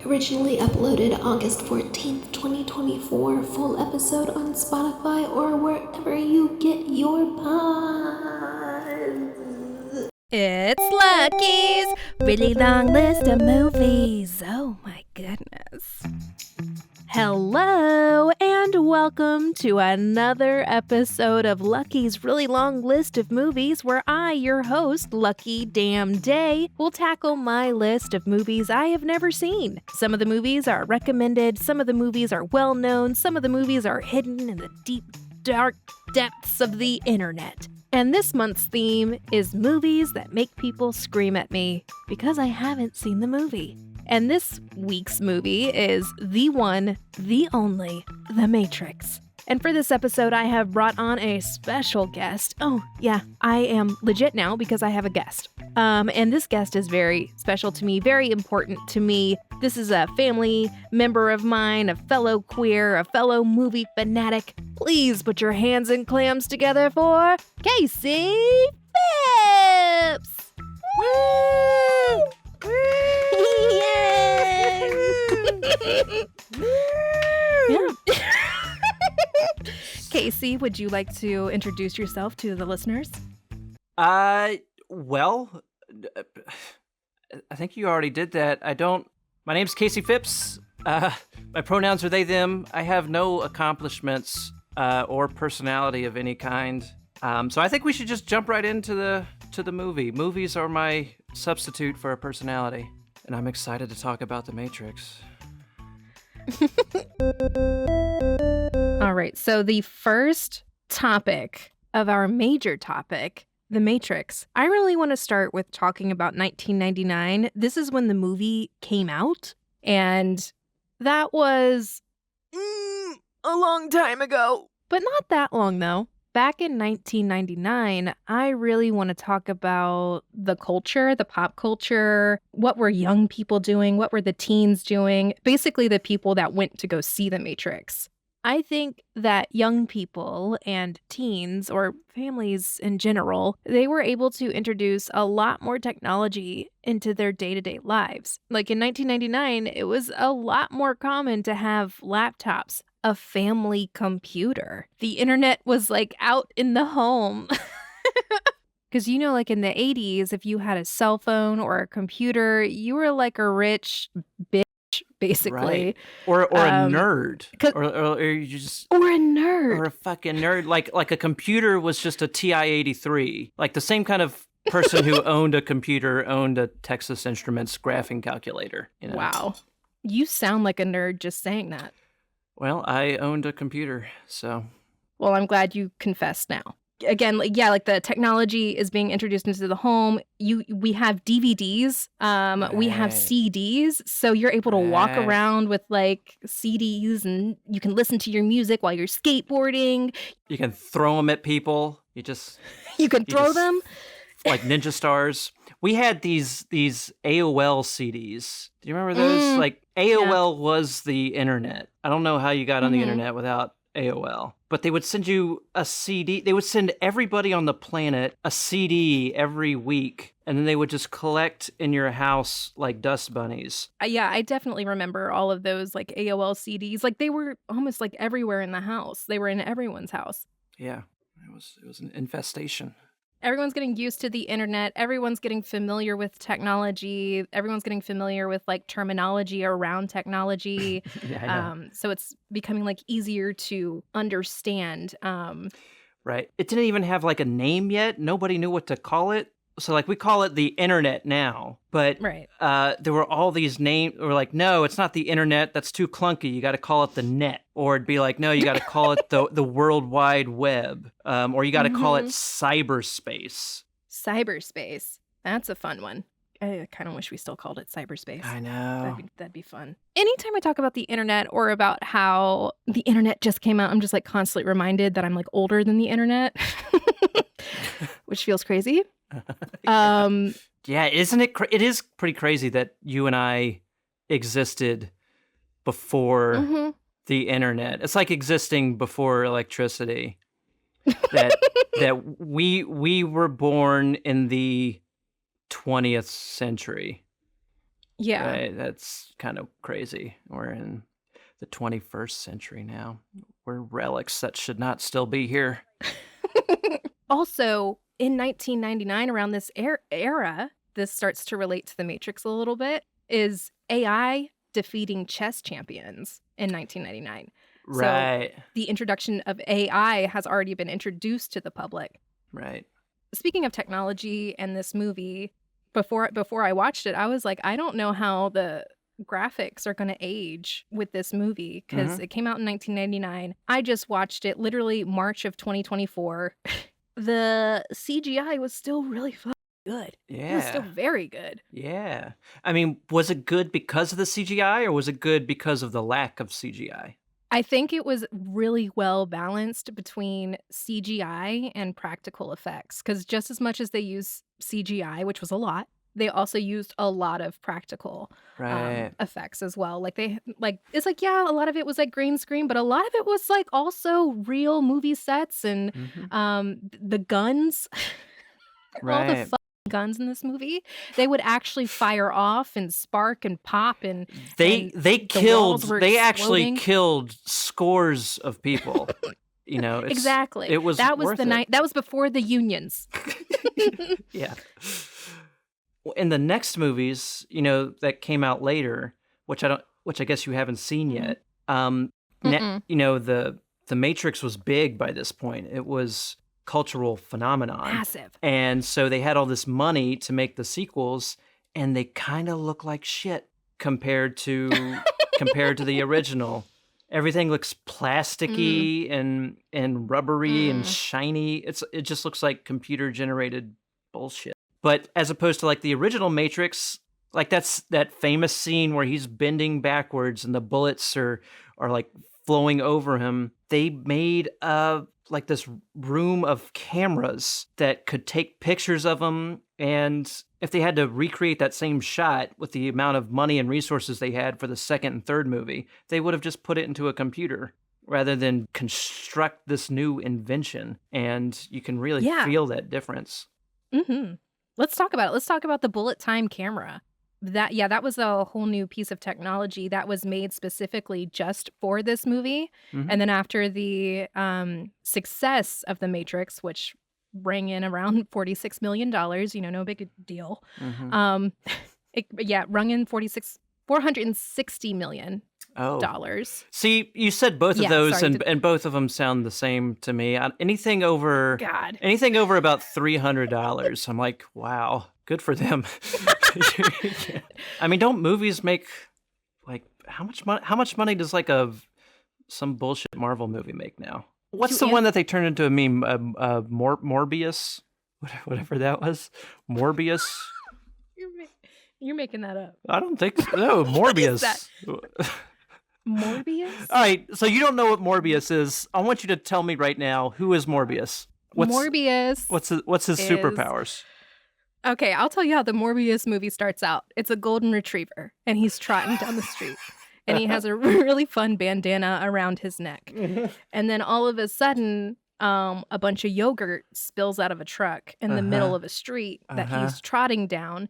Originally uploaded August 14th, 2024. Full episode on Spotify or wherever you get your pods. It's Lucky's really long list of movies. Oh my goodness. Hello and welcome to another episode of Lucky's really long list of movies where I, your host, Lucky Damn Day, will tackle my list of movies I have never seen. Some of the movies are recommended, some of the movies are well known, some of the movies are hidden in the deep, dark depths of the internet. And this month's theme is movies that make people scream at me because I haven't seen the movie. And this week's movie is the one, the only, The Matrix. And for this episode, I have brought on a special guest. Oh, yeah, I am legit now because I have a guest. And this guest is very special to me, very important to me. This is a family member of mine, a fellow queer, a fellow movie fanatic. Please put your hands and clams together for Kasey Phipps! Woo! Yay! Yeah. Kasey, would you like to introduce yourself to the listeners? Well, I think you already did that. My name's Kasey Phipps. My pronouns are they, them. I have no accomplishments or personality of any kind. So I think we should just jump right into the movie. Movies are my substitute for a personality, and I'm excited to talk about The Matrix. All right, so the first topic of our major topic, The Matrix. I really want to start with talking about 1999. This is when the movie came out, and that was a long time ago. But not that long, though. Back in 1999, I really want to talk about the culture, the pop culture. What were young people doing? What were the teens doing? Basically, the people that went to go see The Matrix. I think that young people and teens, or families in general, they were able to introduce a lot more technology into their day-to-day lives. Like in 1999, it was a lot more common to have laptops, a family computer. The internet was like out in the home. Because like in the 80s, if you had a cell phone or a computer, you were like a rich bitch, basically. Right. Or a nerd. Or you just... Or a nerd. Or a fucking nerd. Like a computer was just a TI-83. Like the same kind of person who owned a computer owned a Texas Instruments graphing calculator. You know? Wow. You sound like a nerd just saying that. Well, I owned a computer, so... Well, I'm glad you confessed now. Again, like the technology is being introduced into the home. We have DVDs, we have CDs, so you're able to walk around with like CDs and you can listen to your music while you're skateboarding. You can throw them at people. You can throw them like ninja stars. We had these AOL CDs. Do you remember those? Like AOL was the internet. I don't know how you got on the internet without AOL. But they would send you a CD. They would send everybody on the planet a CD every week. And then they would just collect in your house like dust bunnies. Yeah, I definitely remember all of those like AOL CDs. Like they were almost like everywhere in the house. They were in everyone's house. Yeah, it was an infestation. Everyone's getting used to the internet. Everyone's getting familiar with technology. Everyone's getting familiar with like terminology around technology. Yeah, I know. So it's becoming like easier to understand. Right. It didn't even have like a name yet. Nobody knew what to call it. So like we call it the internet now, but right. There were all these names. We're like, no, it's not the internet. That's too clunky. You got to call it the net, or it'd be like, no, you got to call it the World Wide Web, or you got to call it cyberspace. Cyberspace. That's a fun one. I kind of wish we still called it cyberspace. I know. That'd be fun. Anytime I talk about the internet or about how the internet just came out, I'm just like constantly reminded that I'm like older than the internet, which feels crazy. Yeah, isn't it? It is pretty crazy that you and I existed before the internet. It's like existing before electricity. That we were born in the 20th century. Yeah. Right? That's kind of crazy. We're in the 21st century now. We're relics that should not still be here. Also, in 1999, around this era, this starts to relate to the Matrix a little bit, is AI defeating chess champions in 1999. Right. So the introduction of AI has already been introduced to the public. Right. Speaking of technology and this movie, before I watched it, I was like, I don't know how the graphics are going to age with this movie because it came out in 1999. I just watched it literally March of 2024. The CGI was still really fucking good. Yeah. It was still very good. Yeah. I mean, was it good because of the CGI or was it good because of the lack of CGI? I think it was really well balanced between CGI and practical effects because just as much as they use CGI, which was a lot, they also used a lot of practical Right. effects as well. Like it's like, yeah, a lot of it was like green screen, but a lot of it was like also real movie sets and the guns, all the Right. guns in this movie, they would actually fire off and spark and pop and They the walls were actually exploding. killed scores of people. You know, Exactly. It was that was worth the it. night. That was before the unions. Yeah. In the next movies, you know, that came out later, which I guess you haven't seen yet. You know, the Matrix was big by this point. It was cultural phenomenon. Massive. And so they had all this money to make the sequels, and they kind of look like shit compared to the original. Everything looks plasticky and rubbery and shiny. It just looks like computer generated bullshit. But as opposed to like the original Matrix, like that's that famous scene where he's bending backwards and the bullets are like flowing over him. They made like this room of cameras that could take pictures of him, and if they had to recreate that same shot with the amount of money and resources they had for the second and third movie, they would have just put it into a computer rather than construct this new invention, and you can really feel that difference. Let's talk about it. Let's talk about the bullet time camera. That was a whole new piece of technology that was made specifically just for this movie. And then after the success of The Matrix, which rang in around $46 million, you know, no big deal. Rung in $460 million. See, you said both of those, and both of them sound the same to me. Anything over about $300, I'm like, wow, good for them. I mean, don't movies make like how much money does like some bullshit Marvel movie make now? What's the one that they turned into a meme? Morbius, whatever that was, Morbius. You're making that up. I don't think so. No, Morbius. Morbius? All right, so you don't know what Morbius is. I want you to tell me right now, who is Morbius? Morbius. What's his superpowers? Okay, I'll tell you how the Morbius movie starts out. It's a golden retriever, and he's trotting down the street. And he has a really fun bandana around his neck. And then all of a sudden, a bunch of yogurt spills out of a truck in the middle of a street that he's trotting down.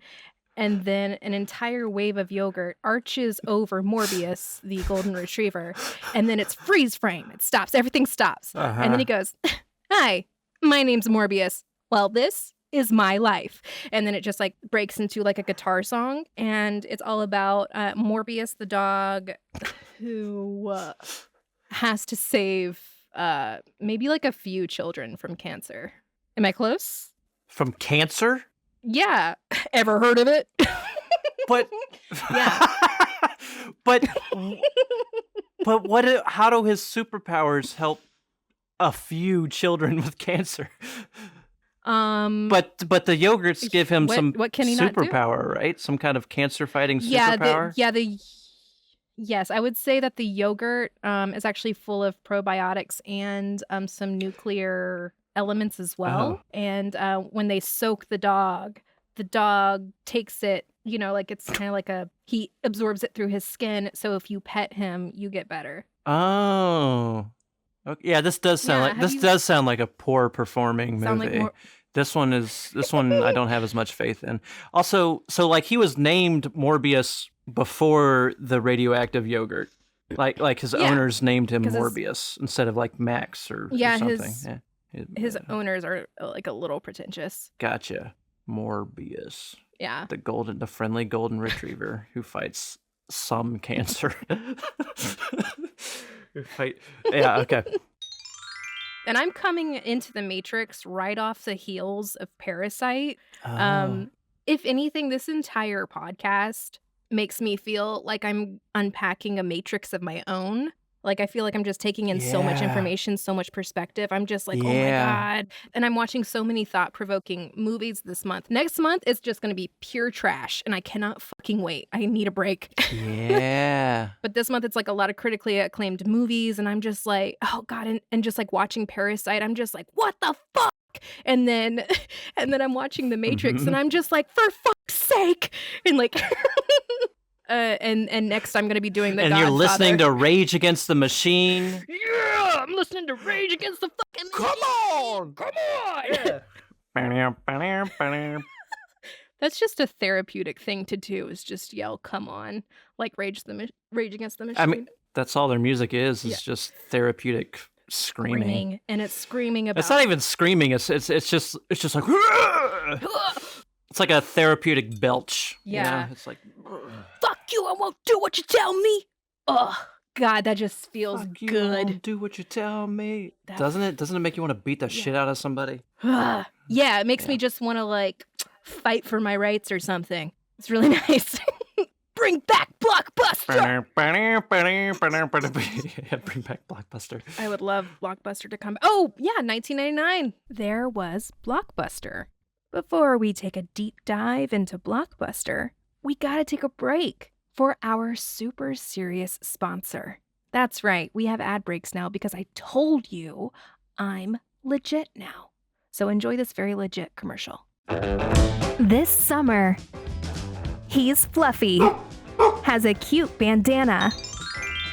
And then an entire wave of yogurt arches over Morbius, the golden retriever. And then it's freeze frame. It stops. Everything stops. And then he goes, "Hi, my name's Morbius. Well, this is my life." And then it just like breaks into like a guitar song. And it's all about Morbius, the dog, who has to save maybe like a few children from cancer. Am I close? From cancer? Yeah. Ever heard of it? But yeah. but what? How do his superpowers help a few children with cancer? But the yogurts give him what can he superpower, not do? Right? Some kind of cancer fighting superpower. Yes, I would say that the yogurt is actually full of probiotics and some nuclear elements as well. And when they soak the dog takes it, you know, like it's kind of like he absorbs it through his skin. So if you pet him, you get better. Oh, okay. Yeah, this does sound like a poor performing movie. This one I don't have as much faith in. Also, so like he was named Morbius before the radioactive yogurt. Like his Yeah, owners named him 'cause his- Morbius instead of like Max or Yeah, something. his owners are like a little pretentious. Gotcha. Morbius. Yeah. The friendly golden retriever who fights some cancer. Yeah, okay. And I'm coming into the Matrix right off the heels of Parasite. Oh. If anything, this entire podcast makes me feel like I'm unpacking a matrix of my own. Like, I feel like I'm just taking in so much Yeah. information, so much perspective. I'm just like, oh my Yeah. God. And I'm watching so many thought-provoking movies this month. Next month, it's just going to be pure trash. And I cannot fucking wait. I need a break. Yeah. But this month, it's like a lot of critically acclaimed movies. And I'm just like, oh God. And just like watching Parasite, I'm just like, what the fuck? And then I'm watching The Matrix and I'm just like, for fuck's sake. And like, and next I'm going to be doing The And Godfather. you're listening to Rage Against the Machine. Yeah, I'm listening to Rage Against the fucking Machine. Come on. That's just a therapeutic thing to do, is just yell, come on, like Rage Against the Machine. I mean, that's all their music is Yeah. just therapeutic screaming. And it's screaming about... It's not even screaming. It's just like it's like a therapeutic belch. Yeah. You know? It's like Fuck you, I won't do what you tell me. Ugh. God, that just feels fuck you, good. won't do what you tell me. That- Doesn't it make you want to beat the shit out of somebody? Yeah, it makes me just want to like fight for my rights or something. It's really nice. Bring back Blockbuster. Yeah, bring back Blockbuster. I would love Blockbuster to come. Oh, yeah, 1999. There was Blockbuster. Before we take a deep dive into Blockbuster, we gotta take a break for our super serious sponsor. That's right, we have ad breaks now because I told you I'm legit now. So enjoy this very legit commercial. This summer, he's fluffy, has a cute bandana,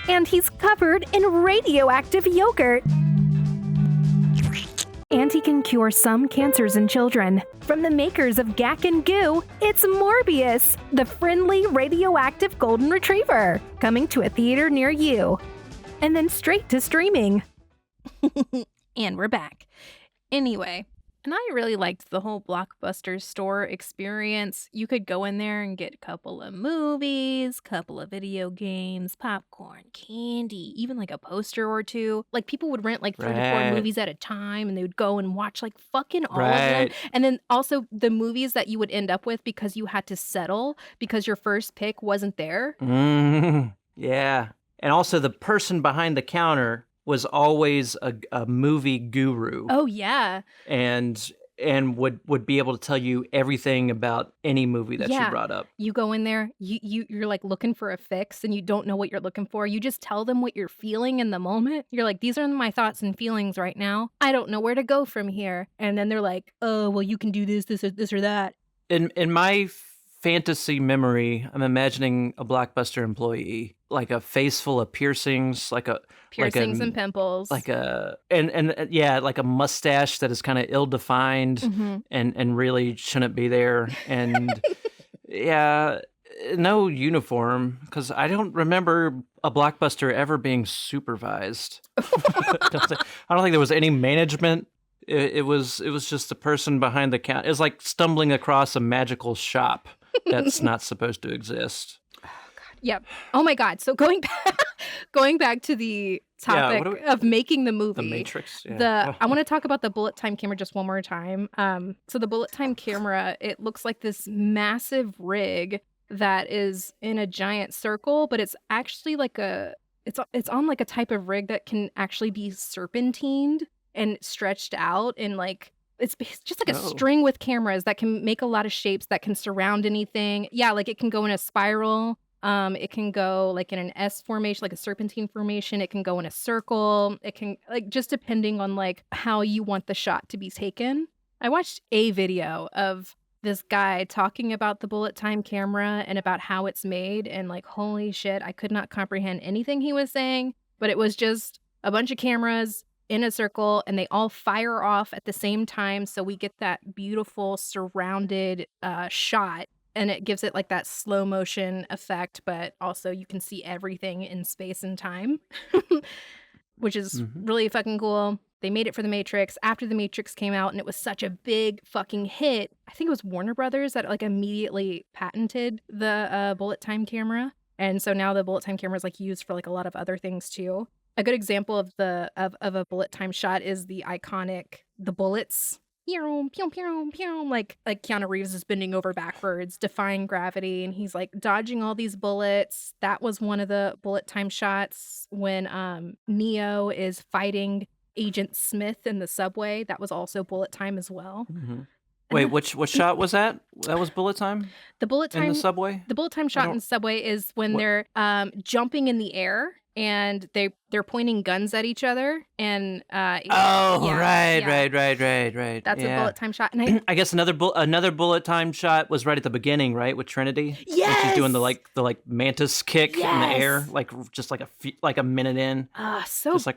and he's covered in radioactive yogurt. And he can cure some cancers in children. From the makers of Gak and Goo, it's Morbius, the friendly radioactive golden retriever, coming to a theater near you. And then straight to streaming. And we're back. Anyway, and I really liked the whole Blockbuster store experience. You could go in there and get a couple of movies, couple of video games, popcorn, candy, even like a poster or two. Like people would rent like 3 to 4 Right. movies at a time and they would go and watch like fucking all of Right. them. And then also the movies that you would end up with because you had to settle because your first pick wasn't there. Yeah. And also the person behind the counter was always a movie guru. Oh yeah. And would be able to tell you everything about any movie that Yeah. you brought up. You go in there, you're like looking for a fix and you don't know what you're looking for. You just tell them what you're feeling in the moment. You're like, these are my thoughts and feelings right now. I don't know where to go from here. And then they're like, oh, well, you can do this or that. In my fantasy memory, I'm imagining a Blockbuster employee, like a face full of piercings, Piercings and pimples. like a like a mustache that is kind of ill-defined Mhm. and really shouldn't be there, and yeah, no uniform, because I don't remember a Blockbuster ever being supervised. I don't think there was any management. It was just the person behind the counter. It was like stumbling across a magical shop that's not supposed to exist. Yep. Oh my God. So going back to the topic of making the movie. The Matrix. Yeah. I want to talk about the bullet time camera just one more time. So the bullet time camera, it looks like this massive rig that is in a giant circle, but it's actually like it's on like a type of rig that can actually be serpentined and stretched out, and like it's just like a string with cameras that can make a lot of shapes that can surround anything. Yeah, like it can go in a spiral. It can go like in an S formation, like a serpentine formation. It can go in a circle. It can like just depending on like how you want the shot to be taken. I watched a video of this guy talking about the bullet time camera and about how it's made, and like holy shit, I could not comprehend anything he was saying, but it was just a bunch of cameras in a circle and they all fire off at the same time. So we get that beautiful surrounded shot. And it gives it like that slow motion effect, but also you can see everything in space and time, which is really fucking cool. They made it for The Matrix after The Matrix came out, and it was such a big fucking hit. I think it was Warner Brothers that like immediately patented the bullet time camera. And so now the bullet time camera is like used for like a lot of other things too. A good example of a bullet time shot is the iconic the bullets. Pew, pew, pew, pew. Like Keanu Reeves is bending over backwards, defying gravity, and he's like dodging all these bullets. That was one of the bullet time shots when Neo is fighting Agent Smith in the subway. That was also bullet time as well. Wait, which shot was that? That was bullet time? The bullet time in the subway? The bullet time shot in the subway is when they're jumping in the air and they're pointing guns at each other and right. That's a bullet time shot. And I guess another bullet time shot was right at the beginning, right, with Trinity. Yes, when she's doing the mantis kick in the air, just like a minute in. So just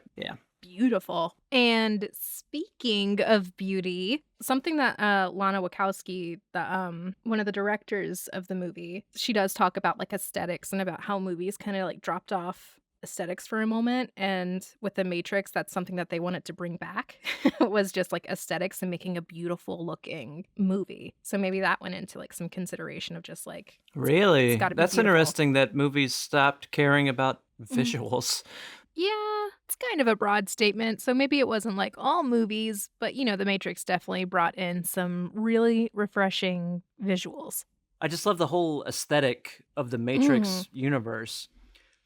beautiful. And speaking of beauty, something that Lana Wachowski, one of the directors of the movie, she does talk about like aesthetics and about how movies kind of like dropped off aesthetics for a moment. And with The Matrix, that's something that they wanted to bring back was just like aesthetics and making a beautiful looking movie. So maybe that went into like some consideration of just like really that's beautiful. Interesting that movies stopped caring about visuals. Yeah, it's kind of a broad statement. So maybe it wasn't like all movies, but The Matrix definitely brought in some really refreshing visuals. I just love the whole aesthetic of the Matrix universe.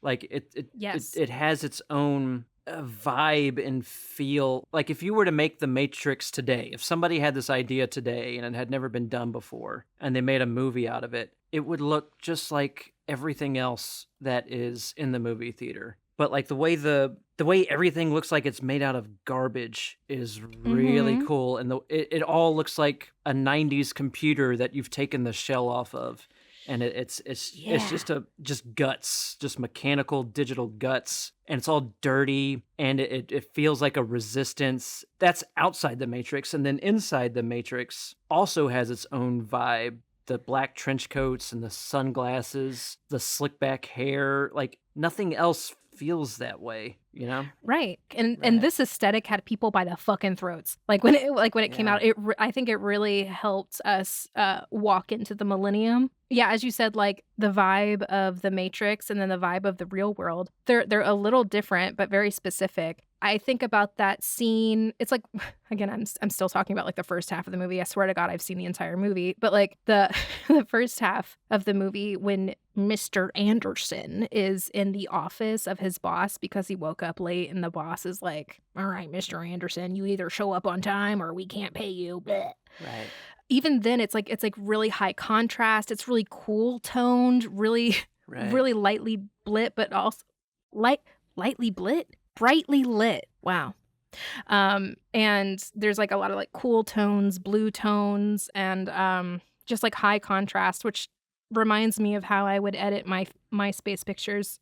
Like it has its own vibe and feel. Like if you were to make the Matrix today, if somebody had this idea today and it had never been done before and they made a movie out of it, it would look just like everything else that is in the movie theater. But like the way everything looks like it's made out of garbage is really cool, and it all looks like a 90s computer that you've taken the shell off of. And it's just guts, just mechanical digital guts, and it's all dirty, and it feels like a resistance that's outside the Matrix, and then inside the Matrix also has its own vibe. The black trench coats and the sunglasses, the slick back hair, like nothing else feels that way, Right. And this aesthetic had people by the fucking throats. Like when it came out, I think it really helped us walk into the millennium. Yeah, as you said, like the vibe of the Matrix and then the vibe of the real world, they're a little different but very specific. I think about that scene. It's like, again, I'm still talking about like the first half of the movie. I swear to God, I've seen the entire movie. But like the first half of the movie when Mr. Anderson is in the office of his boss because he woke up late and the boss is like, all right, Mr. Anderson, you either show up on time or we can't pay you. Bleh. Right. Even then, it's like really high contrast. It's really cool toned, really lightly lit, but also lightly lit. Brightly lit. Wow. And there's like a lot of like cool tones, blue tones, and just like high contrast, which reminds me of how I would edit my MySpace pictures.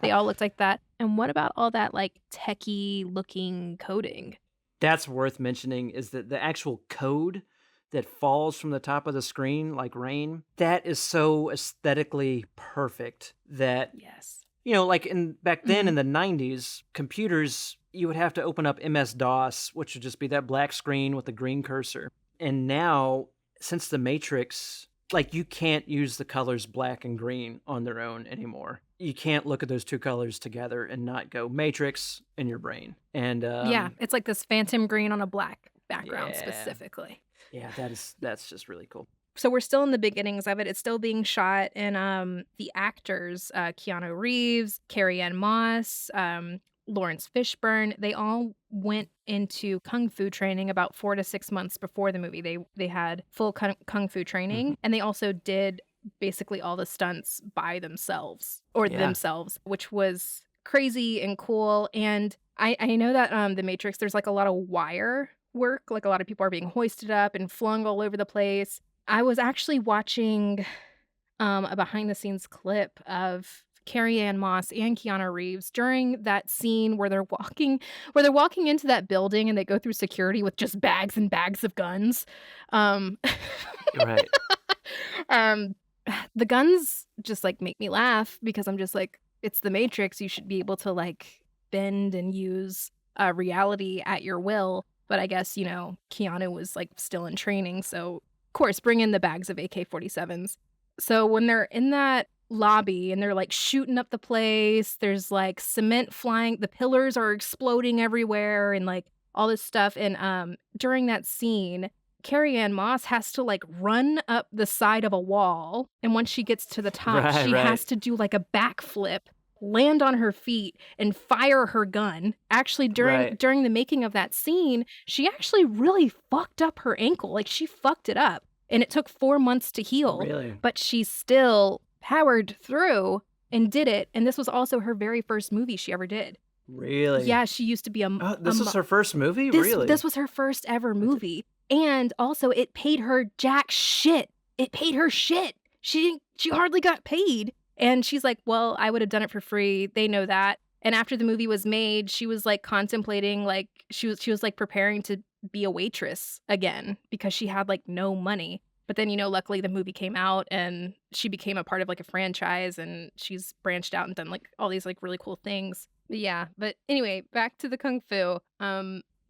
They all looked like that. And what about all that like techie looking coding? That's worth mentioning is that the actual code that falls from the top of the screen like rain, that is so aesthetically perfect that like back then in the 90s, computers, you would have to open up MS-DOS, which would just be that black screen with the green cursor. And now, since the Matrix, like you can't use the colors black and green on their own anymore. You can't look at those two colors together and not go Matrix in your brain. And it's like this phantom green on a black background specifically. Yeah, that's just really cool. So we're still in the beginnings of it. It's still being shot, and the actors, Keanu Reeves, Carrie-Anne Moss, Lawrence Fishburne, they all went into kung fu training about 4 to 6 months before the movie. They had full kung fu training, and they also did basically all the stunts by themselves, which was crazy and cool. And I know that The Matrix, there's like a lot of wire work, like a lot of people are being hoisted up and flung all over the place. I was actually watching a behind the scenes clip of Carrie Ann Moss and Keanu Reeves during that scene where they're walking into that building and they go through security with just bags and bags of guns. Um, Right. um, the guns just like make me laugh because I'm just like, it's the Matrix. You should be able to like bend and use reality at your will. But I guess, Keanu was like still in training. So, of course, bring in the bags of AK-47s. So when they're in that lobby and they're like shooting up the place, there's like cement flying, the pillars are exploding everywhere and like all this stuff. And during that scene, Carrie Ann Moss has to like run up the side of a wall. And once she gets to the top, Right, she right. has to do like a backflip, land on her feet and fire her gun. Actually, Right. during the making of that scene, she actually really fucked up her ankle. Like she fucked it up. And it took 4 months to heal. Really? But she still powered through and did it. And this was also her very first movie she ever did. Really? Yeah, she used to be Oh, this was her first movie? this Really? this was her first ever movie. And also it paid her jack shit. It paid her shit. She hardly got paid. And she's like, well, I would have done it for free. They know that. And after the movie was made, she was like contemplating, like she was like preparing to be a waitress again because she had like no money. But then, luckily the movie came out and she became a part of like a franchise and she's branched out and done like all these like really cool things. But yeah, but anyway, back to the Kung Fu.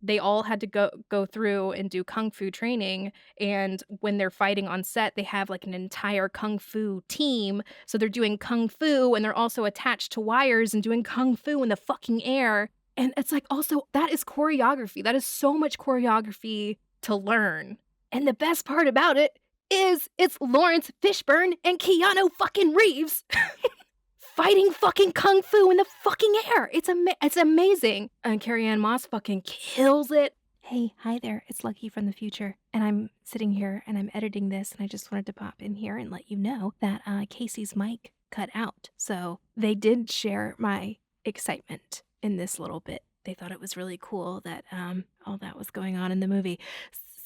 They all had to go through and do Kung Fu training. And when they're fighting on set, they have like an entire Kung Fu team. So they're doing Kung Fu and they're also attached to wires and doing Kung Fu in the fucking air. And it's like also, that is choreography. That is so much choreography to learn. And the best part about it is it's Lawrence Fishburne and Keanu fucking Reeves fighting fucking Kung Fu in the fucking air. It's amazing. And Carrie Ann Moss fucking kills it. Hey, hi there. It's Lucky from the future. And I'm sitting here and I'm editing this and I just wanted to pop in here and let you know that Casey's mic cut out. So they did share my excitement in this little bit. They thought it was really cool that all that was going on in the movie.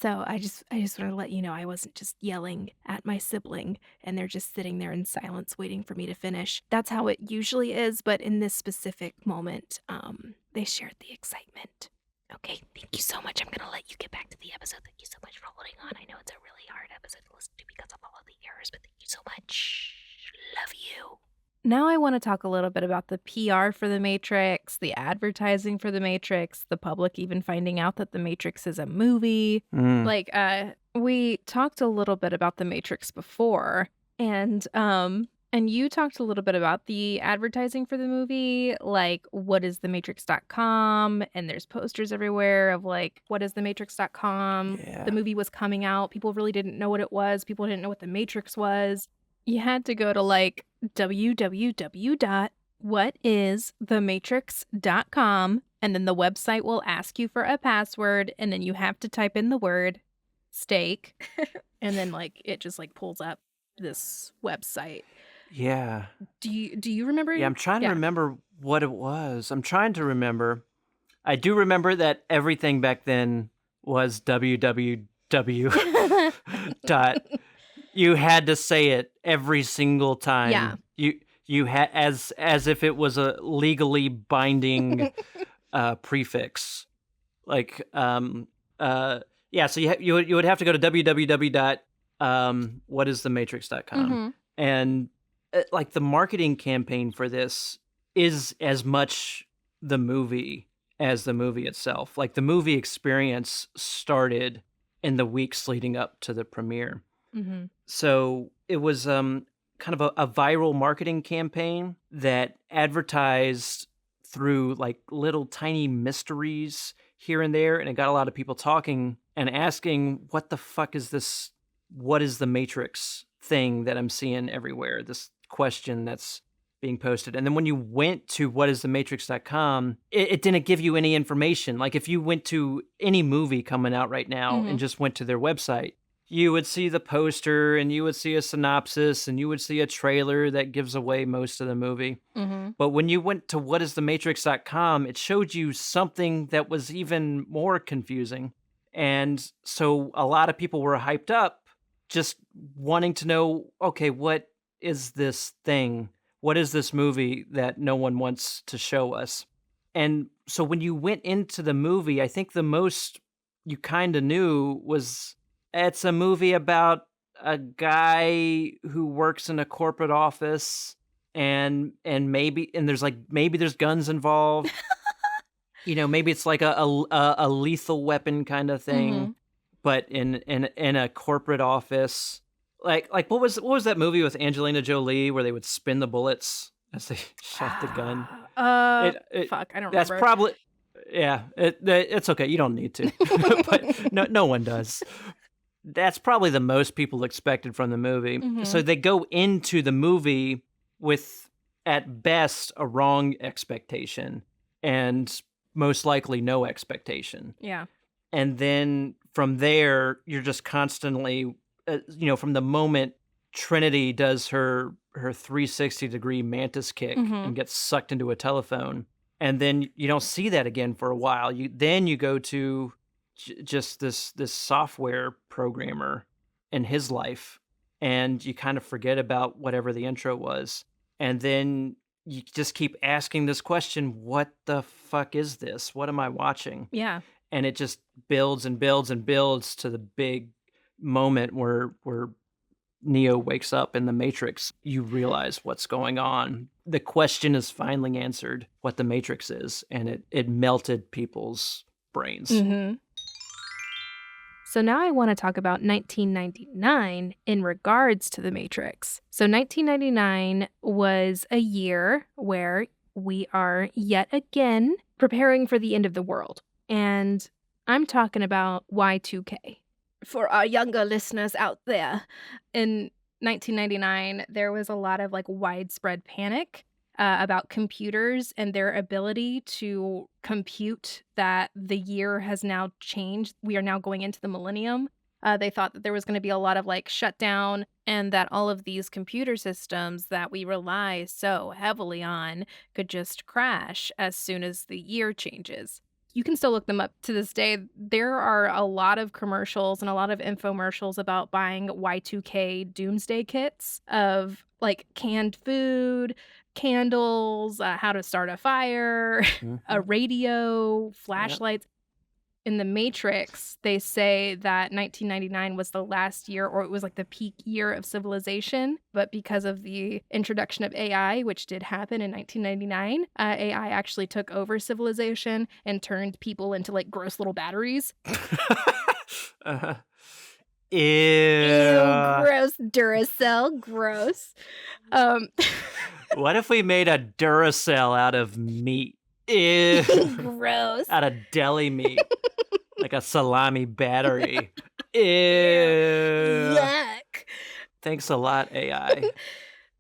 So I just want to let you know I wasn't just yelling at my sibling and they're just sitting there in silence waiting for me to finish. That's how it usually is, but in this specific moment, they shared the excitement. Okay, thank you so much. I'm going to let you get back to the episode. Thank you so much for holding on. I know it's a really hard episode to listen to because of all of the errors, but thank you so much. Love you. Now I want to talk a little bit about the PR for The Matrix, the advertising for The Matrix, the public even finding out that The Matrix is a movie. Like, we talked a little bit about The Matrix before, and you talked a little bit about the advertising for the movie, like whatisthematrix.com, and there's posters everywhere of like, whatisthematrix.com. Yeah. The movie was coming out. People really didn't know what it was. People didn't know what The Matrix was. You had to go to like www.whatisthematrix.com and then the website will ask you for a password and then you have to type in the word steak and then like it just like pulls up this website. Yeah. Do you remember? Yeah, I'm trying to remember what it was. I'm trying to remember. I do remember that everything back then was www. dot. You had to say it every single time. Yeah. You had as if it was a legally binding prefix. Like so you would have to go to www.whatisthematrix.com. And like the marketing campaign for this is as much the movie as the movie itself. Like the movie experience started in the weeks leading up to the premiere. So it was kind of a viral marketing campaign that advertised through like little tiny mysteries here and there. And it got a lot of people talking and asking, what the fuck is this? What is the Matrix thing that I'm seeing everywhere? This question that's being posted. And then when you went to whatisthematrix.com, it didn't give you any information. Like if you went to any movie coming out right now and just went to their website, you would see the poster and you would see a synopsis and you would see a trailer that gives away most of the movie. But when you went to whatisthematrix.com, it showed you something that was even more confusing. And so a lot of people were hyped up just wanting to know, okay, what is this thing? what is this movie that no one wants to show us? And so when you went into the movie, I think the most you kind of knew was it's a movie about a guy who works in a corporate office and maybe there's guns involved. Maybe it's like a lethal weapon kind of thing, but in a corporate office. Like what was that movie with Angelina Jolie where they would spin the bullets as they shot the gun? Fuck, I don't That's remember. probably it's okay. You don't need to, but no one does. That's probably the most people expected from the movie. So they go into the movie with, at best, a wrong expectation and most likely no expectation. Yeah. And then from there, you're just constantly, from the moment Trinity does her 360-degree mantis kick and gets sucked into a telephone, and then you don't see that again for a while. You go to just this software programmer in his life, and you kind of forget about whatever the intro was, and then you just keep asking this question: what the fuck is this? What am I watching? Yeah. And it just builds and builds and builds to the big moment where Neo wakes up in the Matrix. You realize what's going on. The question is finally answered, what the Matrix is, and it melted people's brains. So now I want to talk about 1999 in regards to the Matrix. So 1999 was a year where we are yet again preparing for the end of the world. And I'm talking about Y2K. For our younger listeners out there, in 1999, there was a lot of widespread panic about computers and their ability to compute that the year has now changed. We are now going into the millennium. They thought that there was going to be a lot of shutdown, and that all of these computer systems that we rely so heavily on could just crash as soon as the year changes. You can still look them up to this day. There are a lot of commercials and a lot of infomercials about buying Y2K doomsday kits of canned food, candles, how to start a fire, a radio, flashlights. In the Matrix, they say that 1999 was the last year, or it was the peak year of civilization. But because of the introduction of AI, which did happen in 1999, AI actually took over civilization and turned people into gross little batteries. Ew. Ew, gross. Duracell, gross. What if we made a Duracell out of meat? Ew. Gross. Out of deli meat. Like a salami battery. Ew. Yuck. Thanks a lot, AI.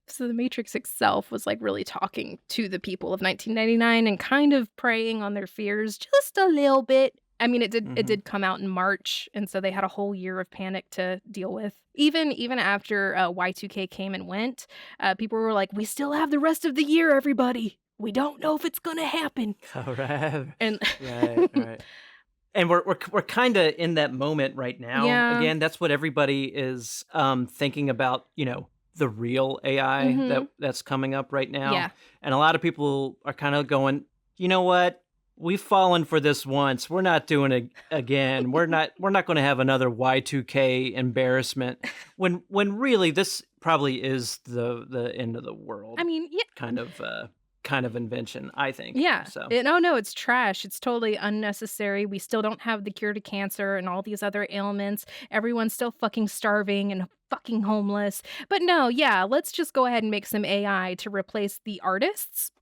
So the Matrix itself was really talking to the people of 1999 and kind of preying on their fears just a little bit. I mean, it did come out in March, and so they had a whole year of panic to deal with. Even after Y2K came and went, people were like, "We still have the rest of the year, everybody. We don't know if it's gonna happen." All right. And right. And we're kind of in that moment right now. Yeah. Again, that's what everybody is thinking about. The real AI that's coming up right now. Yeah. And a lot of people are kind of going, you know what? We've fallen for this once. We're not doing it again. We're not going to have another Y2K embarrassment. When really this probably is the end of the world. I mean, yeah. Kind of invention, I think. Yeah. So. No, it's trash. It's totally unnecessary. We still don't have the cure to cancer and all these other ailments. Everyone's still fucking starving and fucking homeless. But no, yeah, let's just go ahead and make some AI to replace the artists.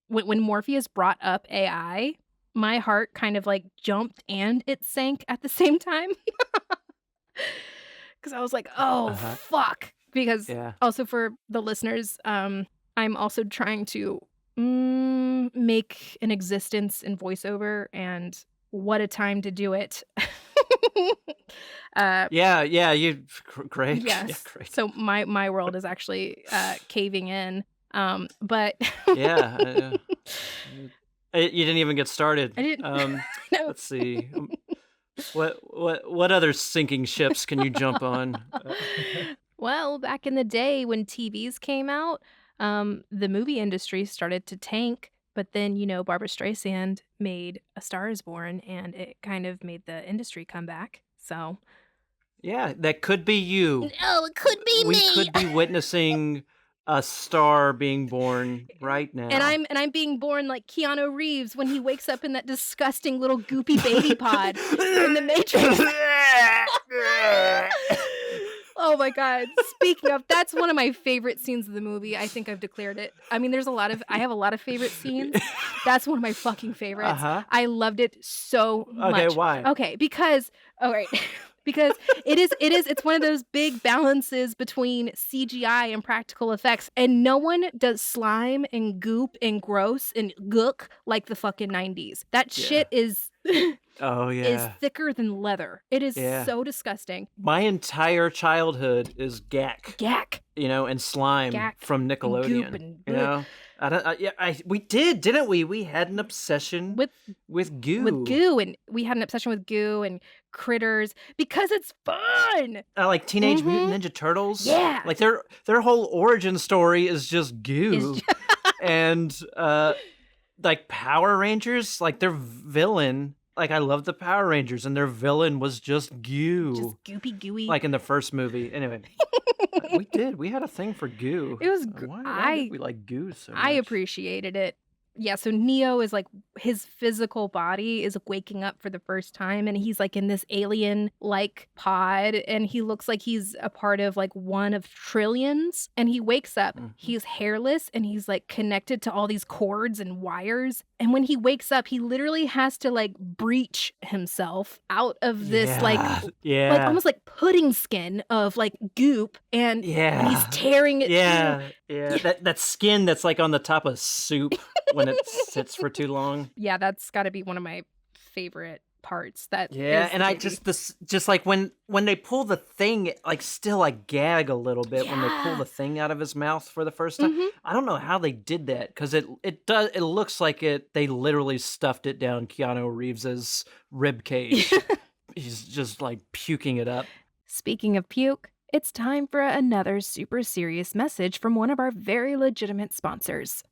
When Morpheus brought up AI, my heart kind of jumped and it sank at the same time. Because I was like, oh, fuck. Because also for the listeners, I'm also trying to make an existence in voiceover, and what a time to do it. You great. Yes. Yeah, great. So my world is actually caving in. But yeah. You didn't even get started. I didn't. No. Let's see. What other sinking ships can you jump on? Well, back in the day when TVs came out, the movie industry started to tank. But then, Barbara Streisand made A Star is Born, and it kind of made the industry come back. So, Yeah, that could be you. Oh, it could be We me. could be witnessing a star being born right now. and I'm being born like Keanu Reeves when he wakes up in that disgusting little goopy baby pod in the Matrix. Oh my God. Speaking of, that's one of my favorite scenes of the movie. I think I've declared it. I mean, I have a lot of favorite scenes. That's one of my fucking favorites. Uh-huh. I loved it so much. Okay, why? Okay, because, all right. Because it's one of those big balances between CGI and practical effects. And no one does slime and goop and gross and gook like the fucking 90s. That shit is Oh, yeah. is thicker than leather. It is Yeah. so disgusting. My entire childhood is gack, Gack. and slime Gack from and Nickelodeon. goop and you know, we did, didn't we? We had an obsession with goo. with goo, and we had an obsession with goo and critters because it's fun. Like Teenage Mutant Ninja Turtles. Yeah. Like their whole origin story is just goo. And like Power Rangers, like their villain. Like, I love the Power Rangers, and their villain was just goo. Just goopy gooey. Like in the first movie. Anyway, we had a thing for goo. It was Why did we like goo so much? I appreciated it. Yeah, so Neo is like, his physical body is waking up for the first time, and he's like in this alien-like pod, and he looks like he's a part of like one of trillions, and he wakes up, he's hairless, and he's like connected to all these cords and wires, and when he wakes up, he literally has to like breach himself out of this like almost like pudding skin of like goop, and he's tearing it through. Yeah. That skin that's like on the top of soup when it sits for too long. Yeah, that's got to be one of my favorite parts. And I just like when they pull the thing, like still I gag a little bit when they pull the thing out of his mouth for the first time. I don't know how they did that, because it looks like they literally stuffed it down Keanu Reeves's rib cage. He's just like puking it up. Speaking of puke, it's time for another super serious message from one of our very legitimate sponsors.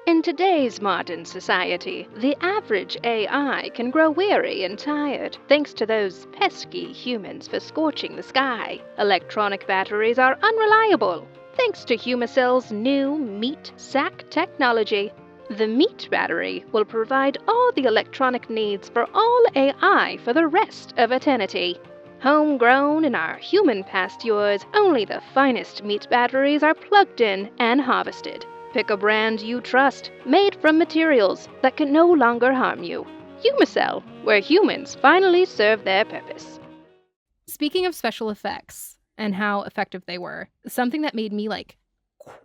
In today's modern society, the average AI can grow weary and tired thanks to those pesky humans for scorching the sky. Electronic batteries are unreliable thanks to Humacell's new meat sack technology. The meat battery will provide all the electronic needs for all AI for the rest of eternity. Homegrown in our human pastures, only the finest meat batteries are plugged in and harvested. Pick a brand you trust, made from materials that can no longer harm you. Humacell, where humans finally serve their purpose. Speaking of special effects and how effective they were, something that made me like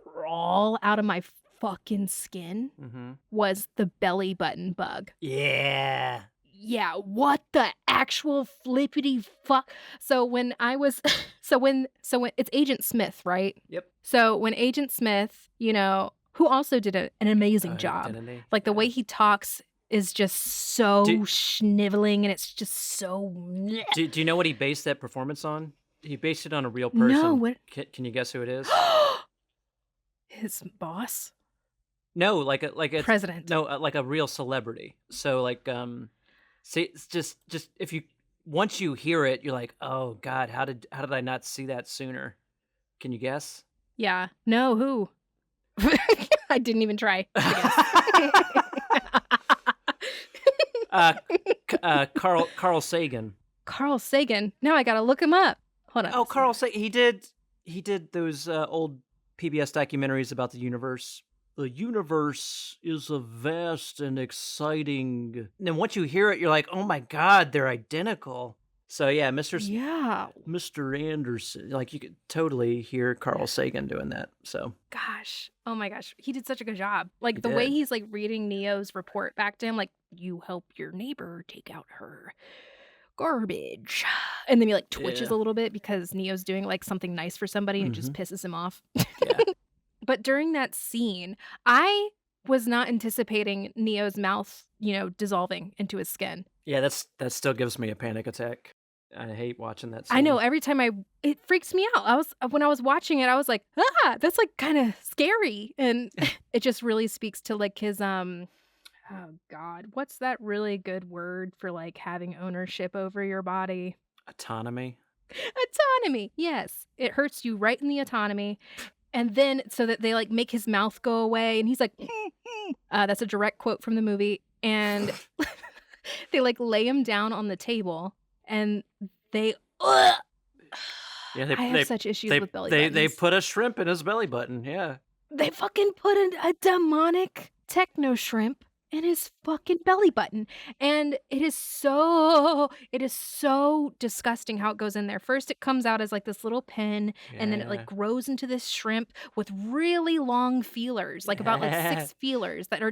crawl out of my fucking skin was the belly button bug. Yeah. Yeah, what the actual flippity fuck? So when it's Agent Smith, right? Yep. So when Agent Smith, who also did an amazing job. Like the way he talks is just so schniveling, and it's just so... Do you know what he based that performance on? He based it on a real person. No, what? Can you guess who it is? His boss? No, like a president. No, like a real celebrity. So like see, it's just if you once you hear it, you're like, oh God, how did I not see that sooner? Can you guess? Yeah. No, who? I didn't even try. I guess. Carl Sagan. Carl Sagan. Now I gotta look him up. Hold on. Oh, Carl Sagan. He did those old PBS documentaries about the universe. The universe is a vast and exciting. And then once you hear it, you're like, oh my God, they're identical. So yeah, Mr. Anderson, like you could totally hear Carl Sagan doing that. So gosh, oh my gosh, he did such a good job. Like the way he's like reading Neo's report back to him, like, you help your neighbor take out her garbage, and then he like twitches a little bit because Neo's doing like something nice for somebody and it just pisses him off. Yeah. But during that scene, I was not anticipating Neo's mouth, dissolving into his skin. Yeah, that still gives me a panic attack. hate watching that scene. I know every time it freaks me out. When I was watching it, I was like, that's like kind of scary. And it just really speaks to like his, oh God, what's that really good word for like having ownership over your body? Autonomy. Autonomy. Yes. It hurts you right in the autonomy. And then so that they like make his mouth go away. And he's like, that's a direct quote from the movie. And they like lay him down on the table and they, I have such issues with belly buttons. They put a shrimp in his belly button. Yeah. They fucking put a demonic techno shrimp in his fucking belly button. And it is so disgusting how it goes in there. First, it comes out as like this little pin, and then it like grows into this shrimp with really long feelers, like about like 6 feelers that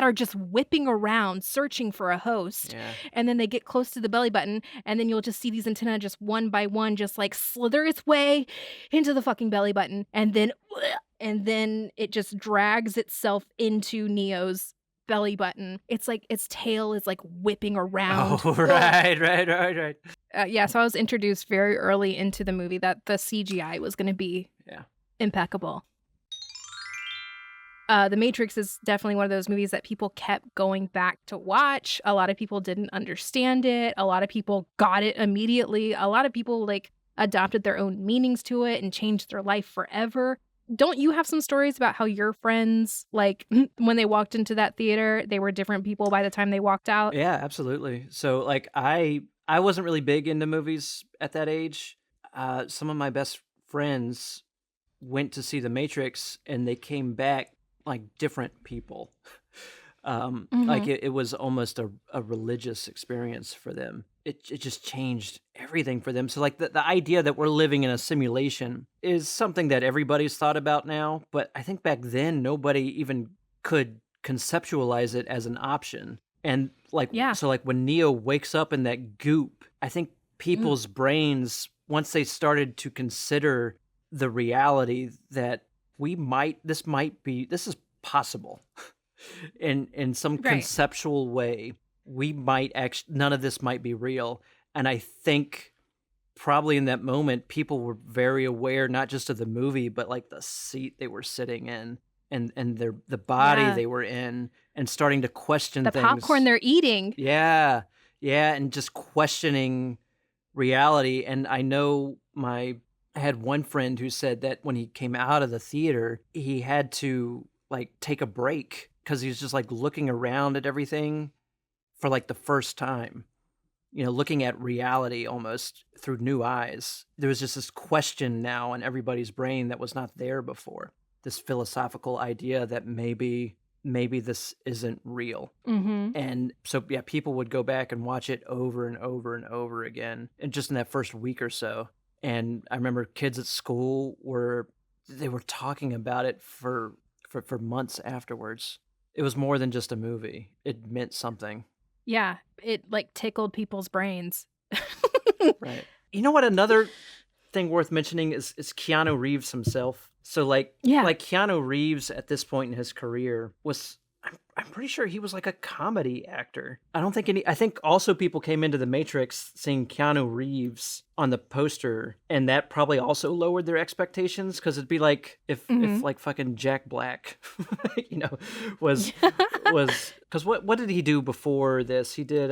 are just whipping around, searching for a host. Yeah. And then they get close to the belly button, and then you'll just see these antennae just one by one just like slither its way into the fucking belly button. And then it just drags itself into Neo's belly button. It's like its tail is like whipping around. Oh, right. Yeah, so I was introduced very early into the movie that the CGI was going to be impeccable. The Matrix is definitely one of those movies that people kept going back to watch. A lot of people didn't understand it. A lot of people got it immediately. A lot of people like adopted their own meanings to it and changed their life forever. Don't you have some stories about how your friends, like when they walked into that theater, they were different people by the time they walked out? Yeah, absolutely. So like I wasn't really big into movies at that age. Some of my best friends went to see The Matrix and they came back like different people. Like it was almost a religious experience for them. It just changed everything for them. So like the idea that we're living in a simulation is something that everybody's thought about now. But I think back then nobody even could conceptualize it as an option. And like, so like when Neo wakes up in that goop, I think people's brains, once they started to consider the reality that this is possible in some conceptual way, we might actually, none of this might be real. And I think probably in that moment, people were very aware, not just of the movie, but like the seat they were sitting in and the body they were in, and starting to question the things. popcorn they're eating. Yeah. And just questioning reality. And I know I had one friend who said that when he came out of the theater, he had to like take a break because he was just like looking around at everything for like the first time, looking at reality almost through new eyes. There was just this question now in everybody's brain that was not there before. This philosophical idea that maybe this isn't real. And so, people would go back and watch it over and over and over again. And just in that first week or so. And I remember kids at school were talking about it for months afterwards. It was more than just a movie. It meant something. Yeah, it like tickled people's brains. Right. You know what? Another thing worth mentioning is Keanu Reeves himself. So like Keanu Reeves at this point in his career was, I'm pretty sure he was like a comedy actor. I think also people came into The Matrix seeing Keanu Reeves on the poster, and that probably also lowered their expectations, because it'd be like if like fucking Jack Black, was because what did he do before this? He did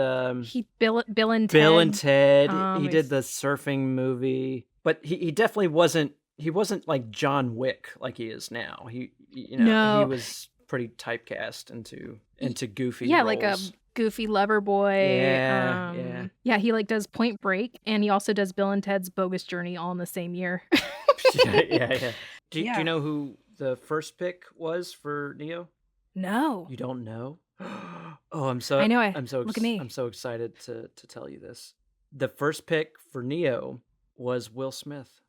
Bill and Ted. Bill and Ted. He did the surfing movie, but he definitely wasn't. He wasn't like John Wick like he is now. He was pretty typecast into goofy roles. Like a goofy lover boy. Yeah, he like does Point Break, and he also does Bill and Ted's Bogus Journey all in the same year. yeah. Do you know who the first pick was for Neo? No. You don't know? I know. Look at me. I'm so excited to tell you this. The first pick for Neo was Will Smith.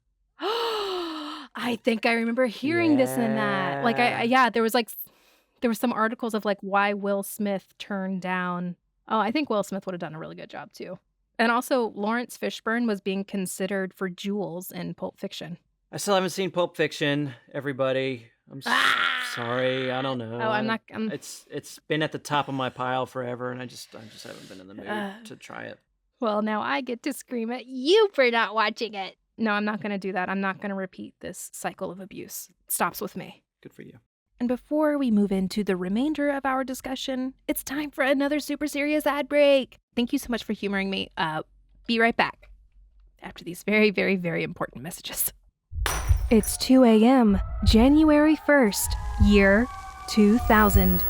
I think I remember hearing this in that. Like, there was some articles of like why Will Smith turned down. Oh, I think Will Smith would have done a really good job too. And also Lawrence Fishburne was being considered for Jules in Pulp Fiction. I still haven't seen Pulp Fiction, everybody. I'm sorry. I don't know. Oh, It's been at the top of my pile forever, and I just haven't been in the mood to try it. Well, now I get to scream at you for not watching it. No, I'm not going to do that. I'm not going to repeat this cycle of abuse. It stops with me. Good for you. And before we move into the remainder of our discussion, it's time for another super serious ad break. Thank you so much for humoring me. Be right back after these very, very, very important messages. It's 2 a.m., January 1st, year 2000.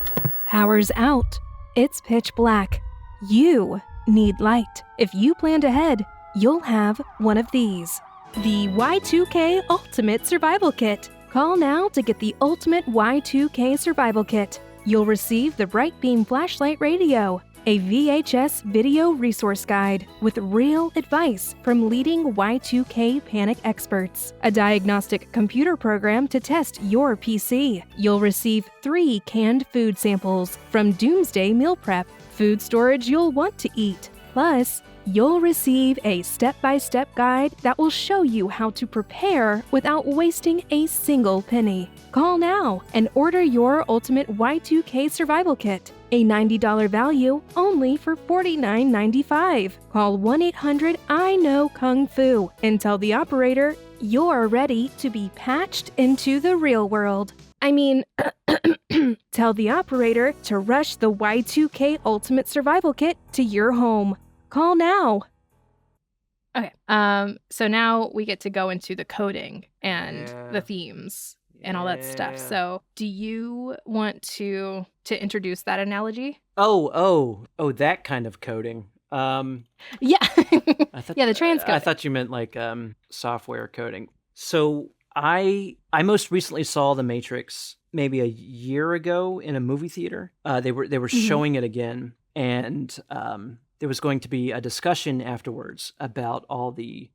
Power's out. It's pitch black. You need light. If you planned ahead, you'll have one of these. The Y2K Ultimate Survival Kit. Call now to get the Ultimate Y2K Survival Kit. You'll receive the Bright Beam Flashlight Radio, a VHS video resource guide with real advice from leading Y2K panic experts, a diagnostic computer program to test your PC. You'll receive 3 canned food samples from Doomsday Meal Prep, food storage you'll want to eat. Plus, you'll receive a step-by-step guide that will show you how to prepare without wasting a single penny. Call now and order your Ultimate Y2K Survival Kit, a $90 value only for $49.95. Call 1-800-I-KNOW-KUNG-FU and tell the operator you're ready to be patched into the real world. I mean, tell the operator to rush the Y2K Ultimate Survival Kit to your home. Call now. Okay, so now we get to go into the coding and the themes and all that stuff. So do you want to introduce that analogy? Oh, that kind of coding. Yeah. Yeah, the trans coding. I thought you meant like software coding. So I most recently saw The Matrix maybe a year ago in a movie theater. They were showing it again, and there was going to be a discussion afterwards about all the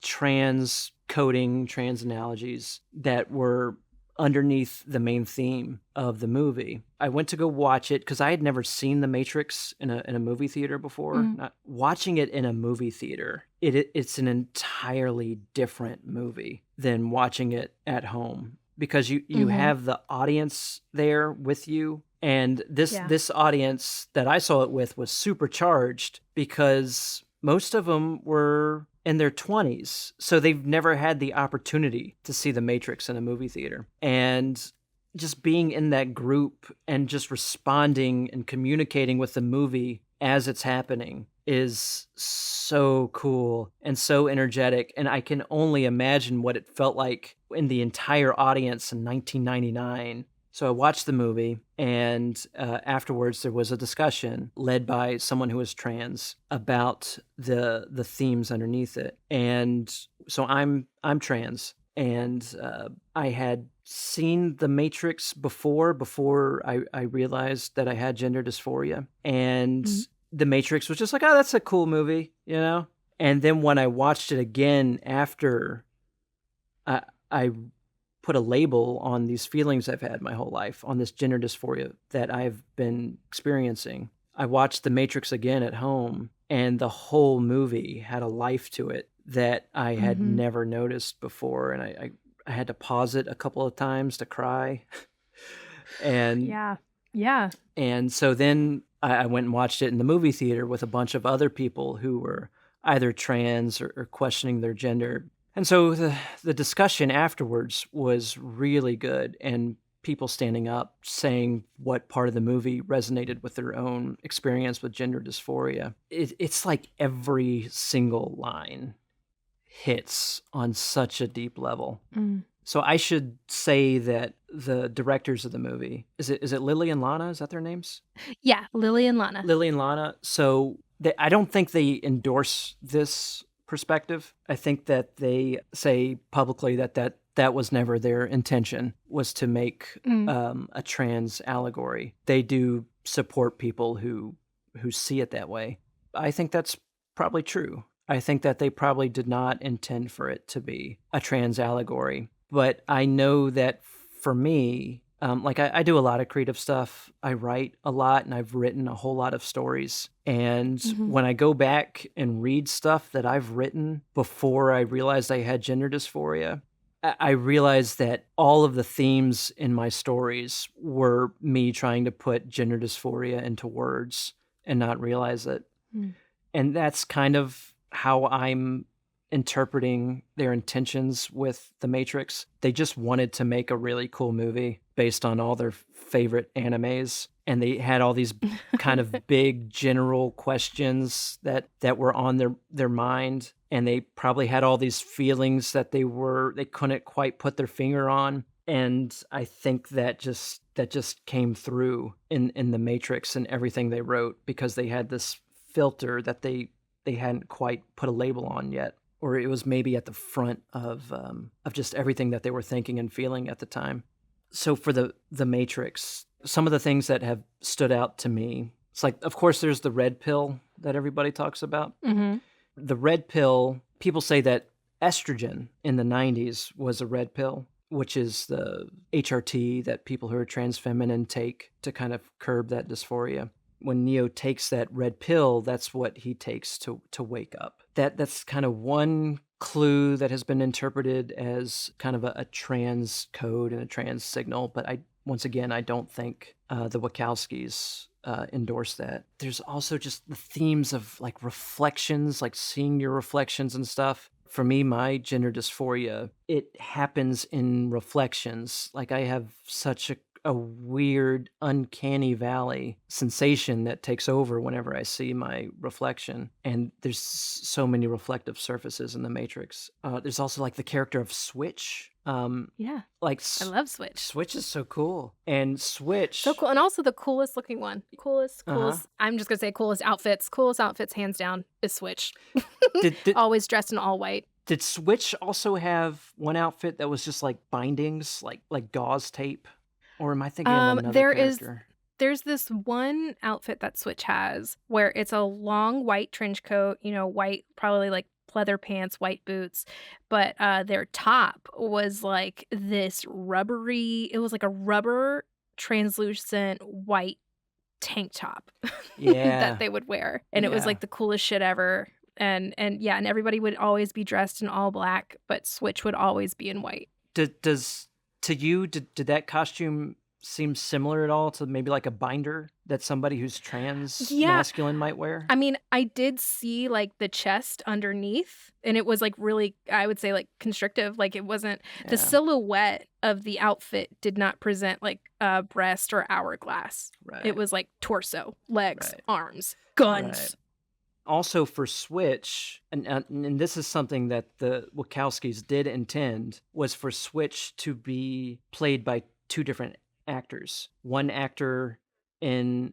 trans coding, trans analogies that were underneath the main theme of the movie. I went to go watch it because I had never seen The Matrix in a movie theater before. Watching it in a movie theater, it's an entirely different movie than watching it at home, because you have the audience there with you. And this audience that I saw it with was supercharged because most of them were in their 20s. So they've never had the opportunity to see The Matrix in a movie theater. And just being in that group and just responding and communicating with the movie as it's happening is so cool and so energetic. And I can only imagine what it felt like in the entire audience in 1999. So I watched the movie, and afterwards there was a discussion led by someone who was trans about the themes underneath it. And so I'm trans, and I had seen The Matrix before I realized that I had gender dysphoria. And The Matrix was just like, oh, that's a cool movie, you know? And then when I watched it again after, I put a label on these feelings I've had my whole life, on this gender dysphoria that I've been experiencing. I watched The Matrix again at home, and the whole movie had a life to it that I had never noticed before. And I had to pause it a couple of times to cry. And yeah. And so then I went and watched it in the movie theater with a bunch of other people who were either trans or questioning their gender. And so the discussion afterwards was really good, and people standing up saying what part of the movie resonated with their own experience with gender dysphoria. It's like every single line hits on such a deep level. So I should say that the directors of the movie, is it Lily and Lana? Is that their names? Yeah, Lily and Lana. Lily and Lana. So I don't think they endorse this perspective. I think that they say publicly that was never their intention, was to make a trans allegory. They do support people who see it that way. I think that's probably true. I think that they probably did not intend for it to be a trans allegory. But I know that for me, I do a lot of creative stuff. I write a lot, and I've written a whole lot of stories. And when I go back and read stuff that I've written before I realized I had gender dysphoria, I realized that all of the themes in my stories were me trying to put gender dysphoria into words and not realize it. And that's kind of how I'm interpreting their intentions with The Matrix. They just wanted to make a really cool movie based on all their favorite animes. And they had all these kind of big general questions that were on their mind. And they probably had all these feelings that they couldn't quite put their finger on. And I think that just came through in The Matrix and everything they wrote, because they had this filter that they hadn't quite put a label on yet, or it was maybe at the front of just everything that they were thinking and feeling at the time. So for the Matrix, some of the things that have stood out to me, it's like, of course, there's the red pill that everybody talks about. Mm-hmm. The red pill, people say that estrogen in the 90s was a red pill, which is the HRT that people who are trans feminine take to kind of curb that dysphoria. When Neo takes that red pill, that's what he takes to wake up. That's kind of one clue that has been interpreted as kind of a trans code and a trans signal. But once again, I don't think the Wachowskis endorse that. There's also just the themes of like reflections, like seeing your reflections and stuff. For me, my gender dysphoria, it happens in reflections. Like I have such a weird, uncanny valley sensation that takes over whenever I see my reflection. And there's so many reflective surfaces in The Matrix. There's also like the character of Switch. Yeah. Like I love Switch. Switch is so cool. And Switch. So cool. And also the coolest looking one. Coolest. I'm just going to say coolest outfits, hands down, is Switch. Did Always dressed in all white. Did Switch also have one outfit that was just like bindings, like gauze tape? Or am I thinking of another character? There's this one outfit that Switch has where it's a long white trench coat, white, probably like pleather pants, white boots, but their top was like this rubbery, it was like a rubber translucent white tank top that they would wear. And it was like the coolest shit ever. And everybody would always be dressed in all black, but Switch would always be in white. To you, did that costume seem similar at all to maybe like a binder that somebody who's trans masculine might wear? I mean, I did see like the chest underneath, and it was like really, I would say like constrictive. Like it wasn't, the silhouette of the outfit did not present like a breast or hourglass. Right. It was like torso, legs, arms, guns. Right. Also for Switch, and this is something that the Wachowskis did intend, was for Switch to be played by two different actors. One actor in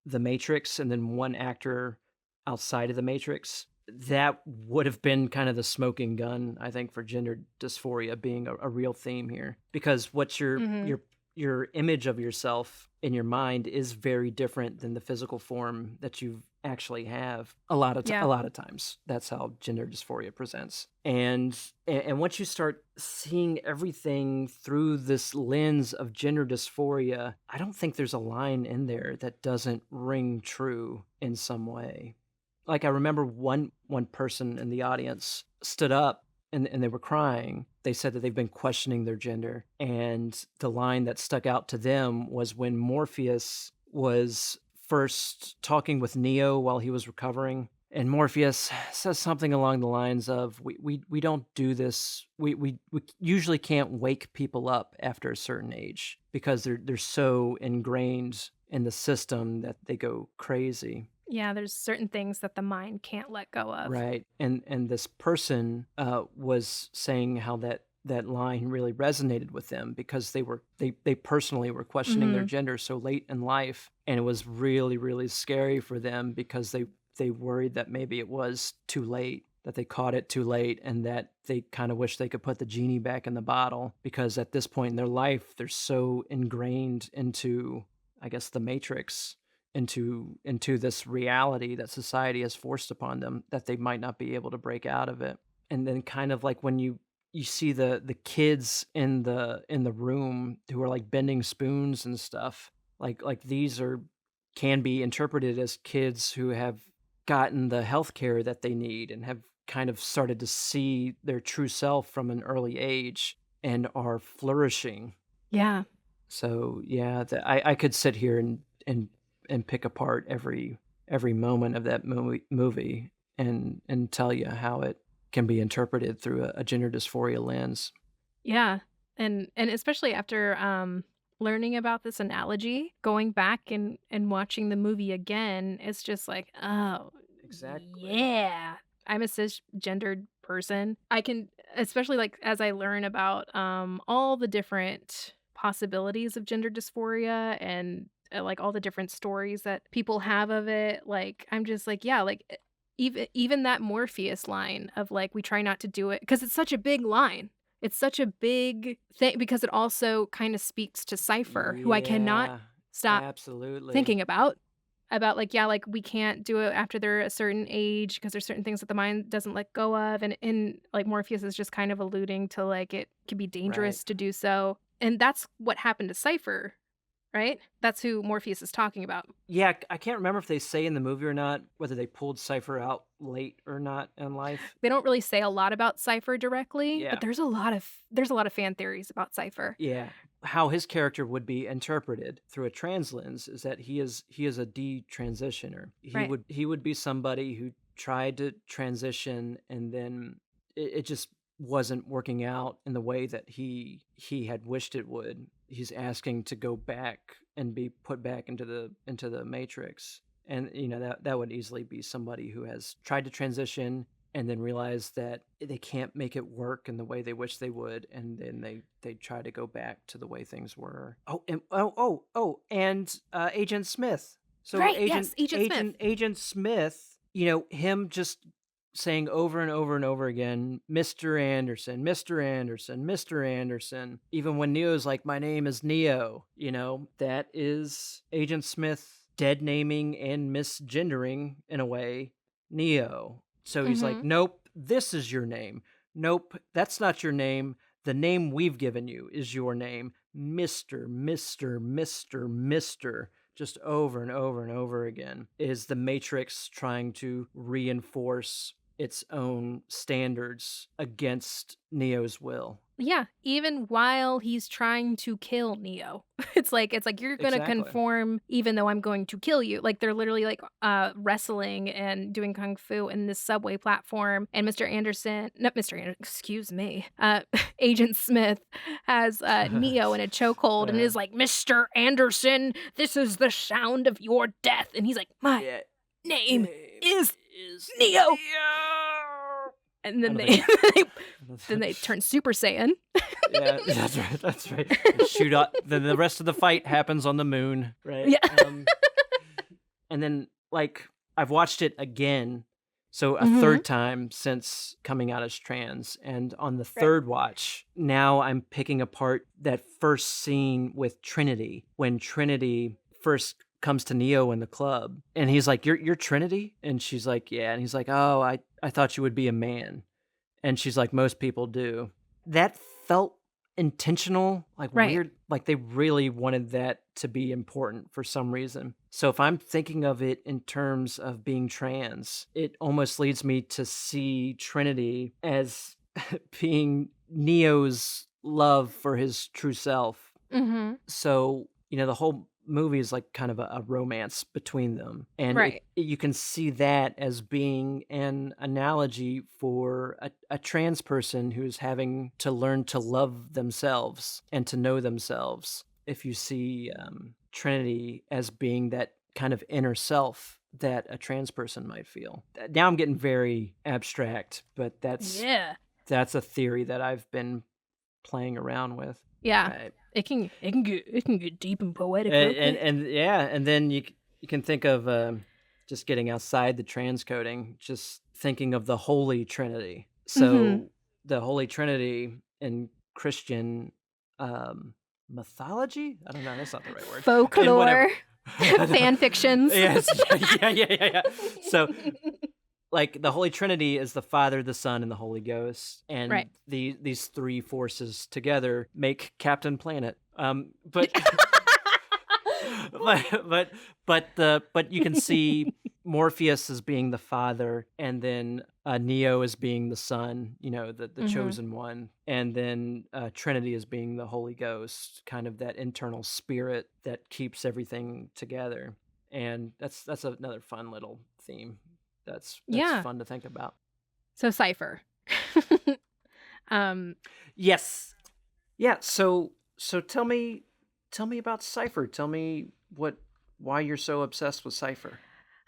The Matrix and then one actor outside of The Matrix. That would have been kind of the smoking gun, I think, for gender dysphoria being a real theme here. Because what your image of yourself in your mind is very different than the physical form that you actually have a lot of times. That's how gender dysphoria presents. And once you start seeing everything through this lens of gender dysphoria, I don't think there's a line in there that doesn't ring true in some way. Like I remember one person in the audience stood up and they were crying. They said that they've been questioning their gender. And the line that stuck out to them was when Morpheus was first talking with Neo while he was recovering. And Morpheus says something along the lines of, we don't do this. We usually can't wake people up after a certain age because they're so ingrained in the system that they go crazy. Yeah, there's certain things that the mind can't let go of. Right. And this person was saying how that line really resonated with them because they personally were questioning their gender so late in life, and it was really, really scary for them because they worried that maybe it was too late, that they caught it too late, and that they kind of wish they could put the genie back in the bottle because at this point in their life they're so ingrained into, I guess, the Matrix, into this reality that society has forced upon them that they might not be able to break out of it. And then kind of like when you see the kids in the room who are like bending spoons and stuff, like these can be interpreted as kids who have gotten the health care that they need and have kind of started to see their true self from an early age and are flourishing. Yeah. So yeah, I could sit here and pick apart every every moment of that movie and tell you how it can be interpreted through a gender dysphoria lens. Yeah. And especially after learning about this analogy, going back and watching the movie again, it's just like, oh, Exactly. yeah. I'm a cisgendered person. I can, especially like as I learn about all the different possibilities of gender dysphoria and like all the different stories that people have of it, like I'm just like, yeah, like even that Morpheus line of like we try not to do it because it's such a big line. It's such a big thing because it also kind of speaks to Cypher, who I cannot Yeah, stop absolutely. thinking about like, yeah, like we can't do it after they're a certain age because there's certain things that the mind doesn't let go of. And like Morpheus is just kind of alluding to like it can be dangerous Right. to do so. And that's what happened to Cypher, right? That's who Morpheus is talking about. Yeah, I can't remember if they say in the movie or not whether they pulled Cypher out late or not in life. They don't really say a lot about Cypher directly, Yeah. but there's a lot of fan theories about Cypher. Yeah, how his character would be interpreted through a trans lens is that he is a detransitioner. Right. He would be somebody who tried to transition and then it just wasn't working out in the way that he had wished it would. He's asking to go back and be put back into the matrix. And that would easily be somebody who has tried to transition and then realize that they can't make it work in the way they wish they would, and then they try to go back to the way things were. And Agent Smith. So Right, yes, Agent Smith. Agent Smith, him just saying over and over and over again, Mr. Anderson, Mr. Anderson, Mr. Anderson. Even when Neo's like, my name is Neo, that is Agent Smith dead naming and misgendering in a way Neo. So he's like, nope, this is your name. Nope, that's not your name. The name we've given you is your name. Mr., Mr., Mr., Mr. Just over and over and over again is the Matrix trying to reinforce its own standards against Neo's will. Yeah, even while he's trying to kill Neo. It's like you're going to Exactly. conform even though I'm going to kill you. Like they're literally like wrestling and doing kung fu in this subway platform and excuse me. Agent Smith has Neo in a chokehold and is like, "Mr. Anderson, this is the sound of your death." And he's like, "My name is Neo." And then they turn Super Saiyan. Yeah, that's right. They shoot up. Then the rest of the fight happens on the moon, right? Yeah. And then, like, I've watched it again, so a third time since coming out as trans. And on the third watch, now I'm picking apart that first scene with Trinity, when Trinity first comes to Neo in the club, and he's like, "You're Trinity?" And she's like, "Yeah." And he's like, "Oh, I thought you would be a man." And she's like, "Most people do." That felt intentional, like weird, like they really wanted that to be important for some reason. So if I'm thinking of it in terms of being trans, it almost leads me to see Trinity as being Neo's love for his true self. So, the whole movie is like kind of a romance between them. And you can see that as being an analogy for a trans person who's having to learn to love themselves and to know themselves. If you see Trinity as being that kind of inner self that a trans person might feel. Now I'm getting very abstract, but that's a theory that I've been playing around with. Yeah. Right. It can get deep and poetic. And then you can think of just getting outside the transcoding, just thinking of the Holy Trinity. So the Holy Trinity in Christian mythology? I don't know, that's not the right word. Folklore, fan fictions. Yes, yeah. So, like, the Holy Trinity is the Father, the Son, and the Holy Ghost, and these three forces together make Captain Planet. But you can see Morpheus as being the Father, and then Neo as being the Son, the chosen one, and then Trinity as being the Holy Ghost, kind of that internal spirit that keeps everything together. And that's another fun little theme. That's Yeah. fun to think about. So Cypher. Yes. Yeah. So tell me about Cypher. Tell me why you're so obsessed with Cypher.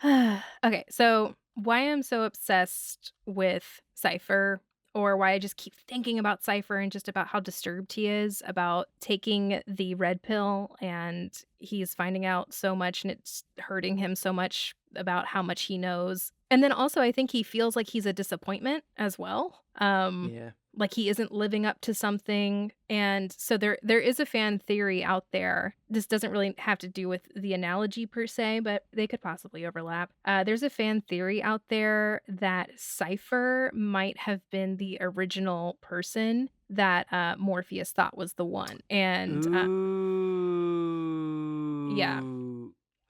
Okay, so why I'm so obsessed with Cypher, or why I just keep thinking about Cypher and just about how disturbed he is about taking the red pill, and he's finding out so much and it's hurting him so much about how much he knows. And then also I think he feels like he's a disappointment as well. Yeah. Like he isn't living up to something. And so there is a fan theory out there. This doesn't really have to do with the analogy per se, but they could possibly overlap. There's a fan theory out there that Cypher might have been the original person that Morpheus thought was the one. And Ooh. yeah.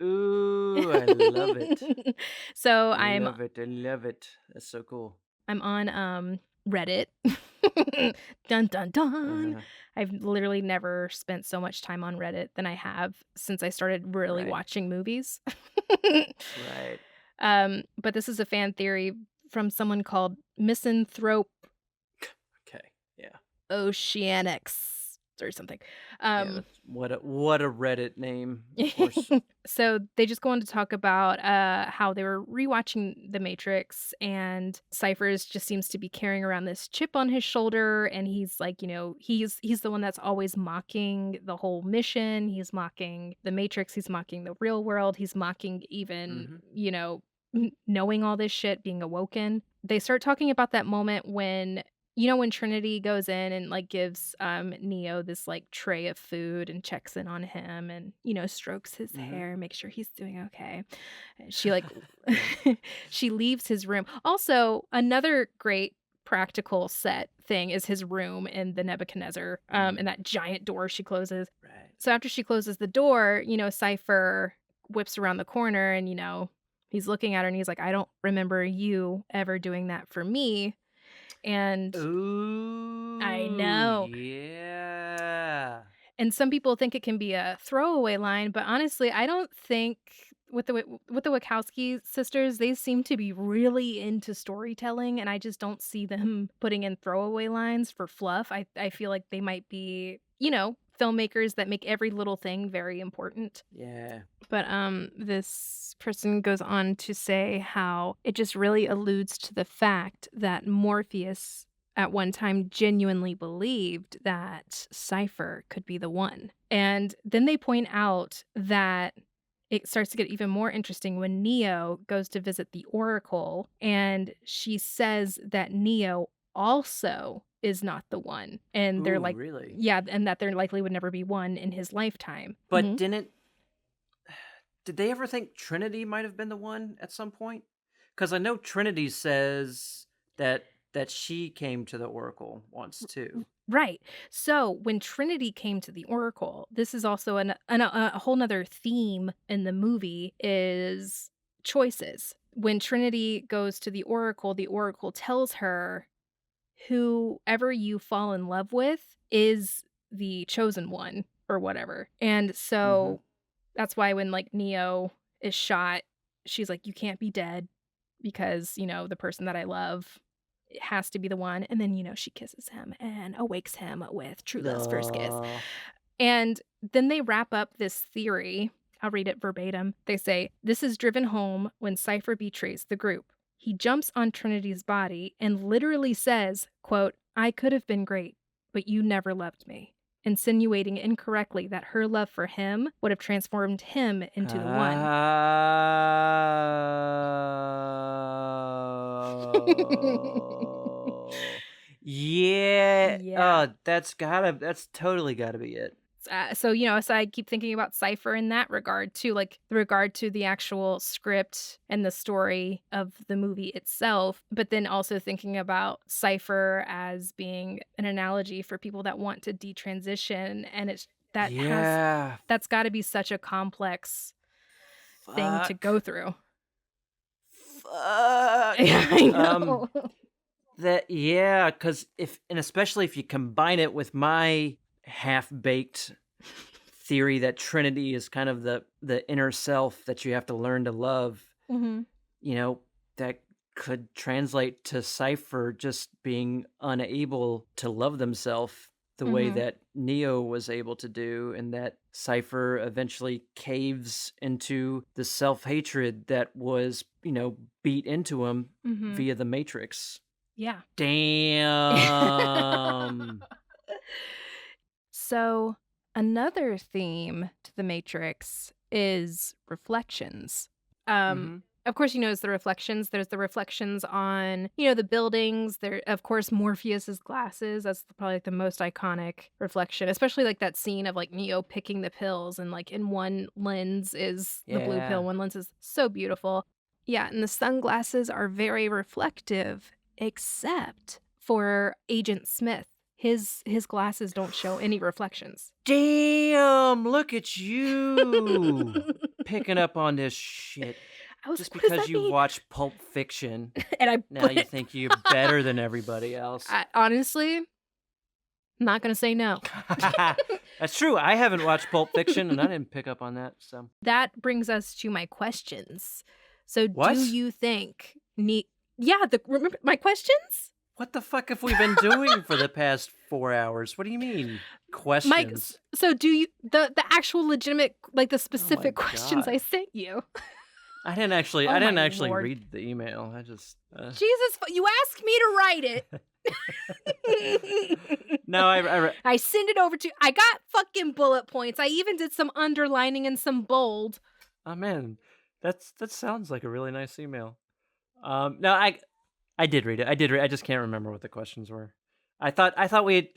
Ooh, I love it. So I love it. That's so cool. I'm on Reddit. Dun dun dun. I've literally never spent so much time on Reddit than I have since I started really Right. watching movies. Right. But this is a fan theory from someone called Misanthrope Okay. Yeah. Oceanics or something. Yeah, what a Reddit name. Of course. So they just go on to talk about how they were rewatching The Matrix, and Cypher's just seems to be carrying around this chip on his shoulder, and he's like, he's the one that's always mocking the whole mission. He's mocking The Matrix. He's mocking the real world. He's mocking even, knowing all this shit, being awoken. They start talking about that moment when when Trinity goes in and like gives Neo this like tray of food and checks in on him and strokes his hair, makes sure he's doing okay. She like she leaves his room. Also, another great practical set thing is his room in the Nebuchadnezzar, and that giant door she closes. Right. So after she closes the door, Cypher whips around the corner and he's looking at her and he's like, I don't remember you ever doing that for me. And Ooh, I know. Yeah. And some people think it can be a throwaway line, but honestly, I don't think with the Wachowski sisters, they seem to be really into storytelling, and I just don't see them putting in throwaway lines for fluff. I feel like they might be, filmmakers that make every little thing very important. Yeah. But this person goes on to say how it just really alludes to the fact that Morpheus at one time genuinely believed that Cypher could be the one. And then they point out that it starts to get even more interesting when Neo goes to visit the Oracle, and she says that Neo also is not the one. And they're like, really? yeah, and that there likely would never be one in his lifetime. But did they ever think Trinity might have been the one at some point? Because I know Trinity says that she came to the Oracle once too. Right. So when Trinity came to the Oracle, this is also a whole nother theme in the movie is choices. When Trinity goes to the Oracle tells her whoever you fall in love with is the chosen one or whatever. And so that's why when like Neo is shot, she's like, you can't be dead because, the person that I love, it has to be the one. And then, she kisses him and awakes him with true love's first kiss. And then they wrap up this theory. I'll read it verbatim. They say, this is driven home when Cypher betrays the group. He jumps on Trinity's body and literally says, quote, I could have been great, but you never loved me. Insinuating incorrectly that her love for him would have transformed him into the one. Yeah. That's totally gotta be it. So I keep thinking about Cypher in that regard too, like the regard to the actual script and the story of the movie itself, but then also thinking about Cypher as being an analogy for people that want to detransition, and that's got to be such a complex thing to go through. Fuck. I know. Because especially if you combine it with my half-baked theory that Trinity is kind of the inner self that you have to learn to love, Mm-hmm. That could translate to Cypher just being unable to love themselves the way that Neo was able to do, and that Cypher eventually caves into the self-hatred that was, beat into him via the Matrix. Yeah. Damn. So another theme to the Matrix is reflections. Of course, it's the reflections. There's the reflections on, the buildings. There, of course, Morpheus's glasses. That's probably like the most iconic reflection, especially like that scene of like Neo picking the pills, and like in one lens is the blue pill, one lens is so beautiful. Yeah, and the sunglasses are very reflective, except for Agent Smith. His glasses don't show any reflections. Damn, look at you picking up on this shit. Just because you watch Pulp Fiction, and now you think you're better than everybody else. Honestly, I'm not going to say no. That's true. I haven't watched Pulp Fiction, and I didn't pick up on that. So that brings us to my questions. So what? Do you think... remember my questions? What the fuck have we been doing for the past 4 hours? What do you mean, questions? So do you... The actual legitimate, like the specific questions I sent you... I didn't actually Lord. read the email. I just Jesus, you asked me to write it. No, I sent it over to you. I got fucking bullet points. I even did some underlining and some bold. Oh man, that sounds like a really nice email. No, I did read it. I just can't remember what the questions were. I thought we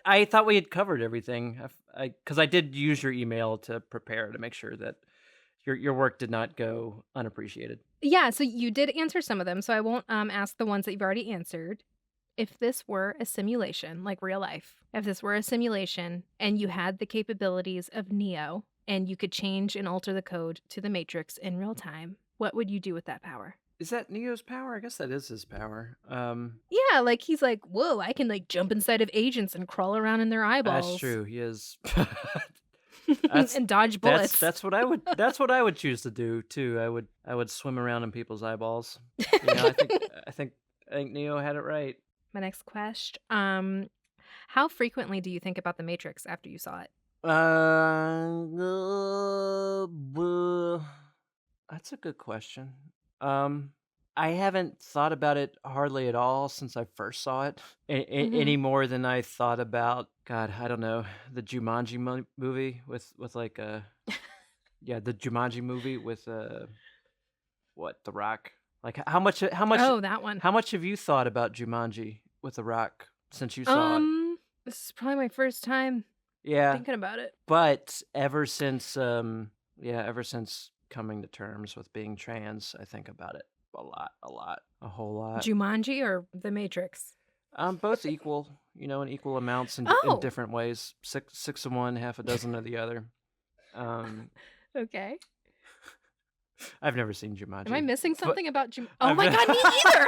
had covered everything. Because I did use your email to prepare to make sure that your work did not go unappreciated. Yeah, so you did answer some of them, so I won't ask the ones that you've already answered. If this were a simulation, like real life, if this were a simulation and you had the capabilities of Neo and you could change and alter the code to the Matrix in real time, what would you do with that power? Is that Neo's power? I guess that is his power. Yeah, like he's like, whoa, I can like jump inside of agents and crawl around in their eyeballs. That's true. He is. And dodge bullets. That's what I would choose to do too. I would swim around in people's eyeballs. I think Neo had it right. My next question. How frequently do you think about the Matrix after you saw it? That's a good question. I haven't thought about it hardly at all since I first saw it, any more than I thought about, God, I don't know, the Jumanji movie with like the Jumanji movie with The Rock. Like how much? Oh, that one. How much have you thought about Jumanji with The Rock since you saw it? This is probably my first time thinking about it. But ever since coming to terms with being trans, I think about it a whole lot. Jumanji or The Matrix? Both equal, in equal amounts in different ways. Six of one, half a dozen of the other. Okay. I've never seen Jumanji. Am I missing something about Jumanji? Oh my God, me either!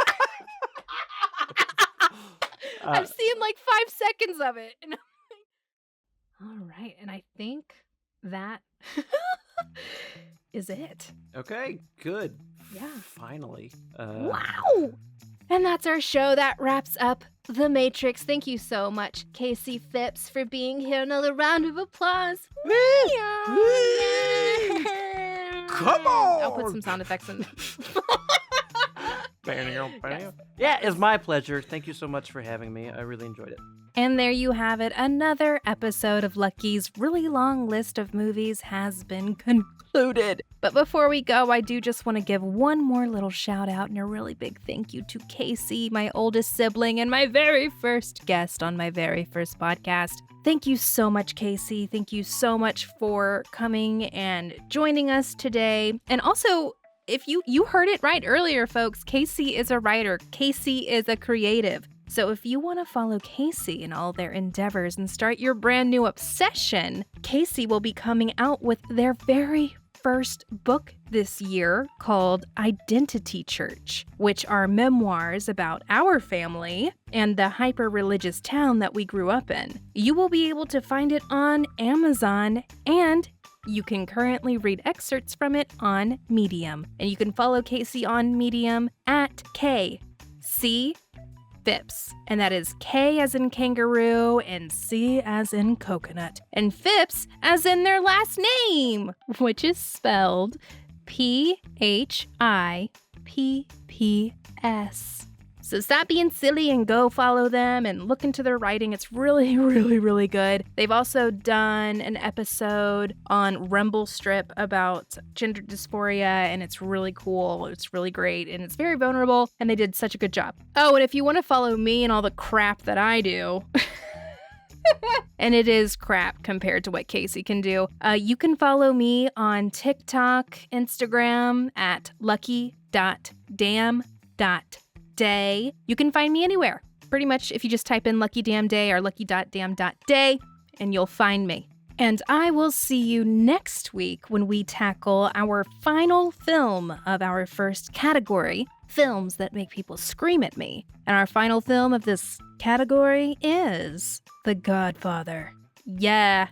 I've seen like 5 seconds of it. And all right, and I think that is it. Okay, good. Yeah. Finally. Wow! And that's our show. That wraps up The Matrix. Thank you so much, Kasey Phipps, for being here. Another round of applause. Come on! I'll put some sound effects in. Yeah, it's my pleasure. Thank you so much for having me. I really enjoyed it. And there you have it. Another episode of Lucky's really long list of movies has been concluded. But before we go, I do just want to give one more little shout out and a really big thank you to Kasey, my oldest sibling and my very first guest on my very first podcast. Thank you so much, Kasey. Thank you so much for coming and joining us today. And also, if you heard it right earlier, folks, Kasey is a writer. Kasey is a creative. So if you want to follow Kasey in all their endeavors and start your brand new obsession, Kasey will be coming out with their very first book this year called Identity Church, which are memoirs about our family and the hyper-religious town that we grew up in. You will be able to find it on Amazon and You can currently read excerpts from it on Medium. And you can follow Kasey on Medium at Kasey Phipps. And that is K as in kangaroo and C as in coconut. And Phipps as in their last name, which is spelled Phipps. So stop being silly and go follow them and look into their writing. It's really, really, really good. They've also done an episode on Rumble Strip about gender dysphoria, and it's really cool. It's really great, and it's very vulnerable, and they did such a good job. Oh, and if you want to follow me and all the crap that I do, and it is crap compared to what Kasey can do, you can follow me on TikTok, Instagram at lucky.damn.day. You can find me anywhere. Pretty much if you just type in Lucky Damn Day or lucky.damn.day and you'll find me. And I will see you next week when we tackle our final film of our first category, films that make people scream at me. And our final film of this category is The Godfather. Yeah,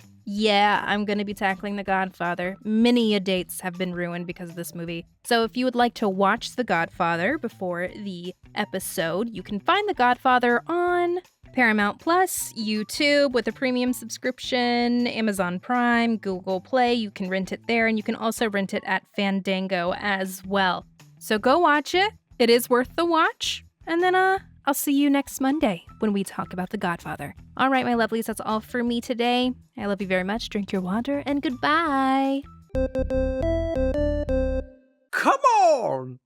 I'm going to be tackling The Godfather. Many dates have been ruined because of this movie. So if you would like to watch The Godfather before the episode, you can find The Godfather on Paramount Plus, YouTube with a premium subscription, Amazon Prime, Google Play. You can rent it there, and you can also rent it at Fandango as well. So go watch it. It is worth the watch. And then I'll see you next Monday when we talk about The Godfather. All right, my lovelies, that's all for me today. I love you very much. Drink your water, and goodbye. Come on!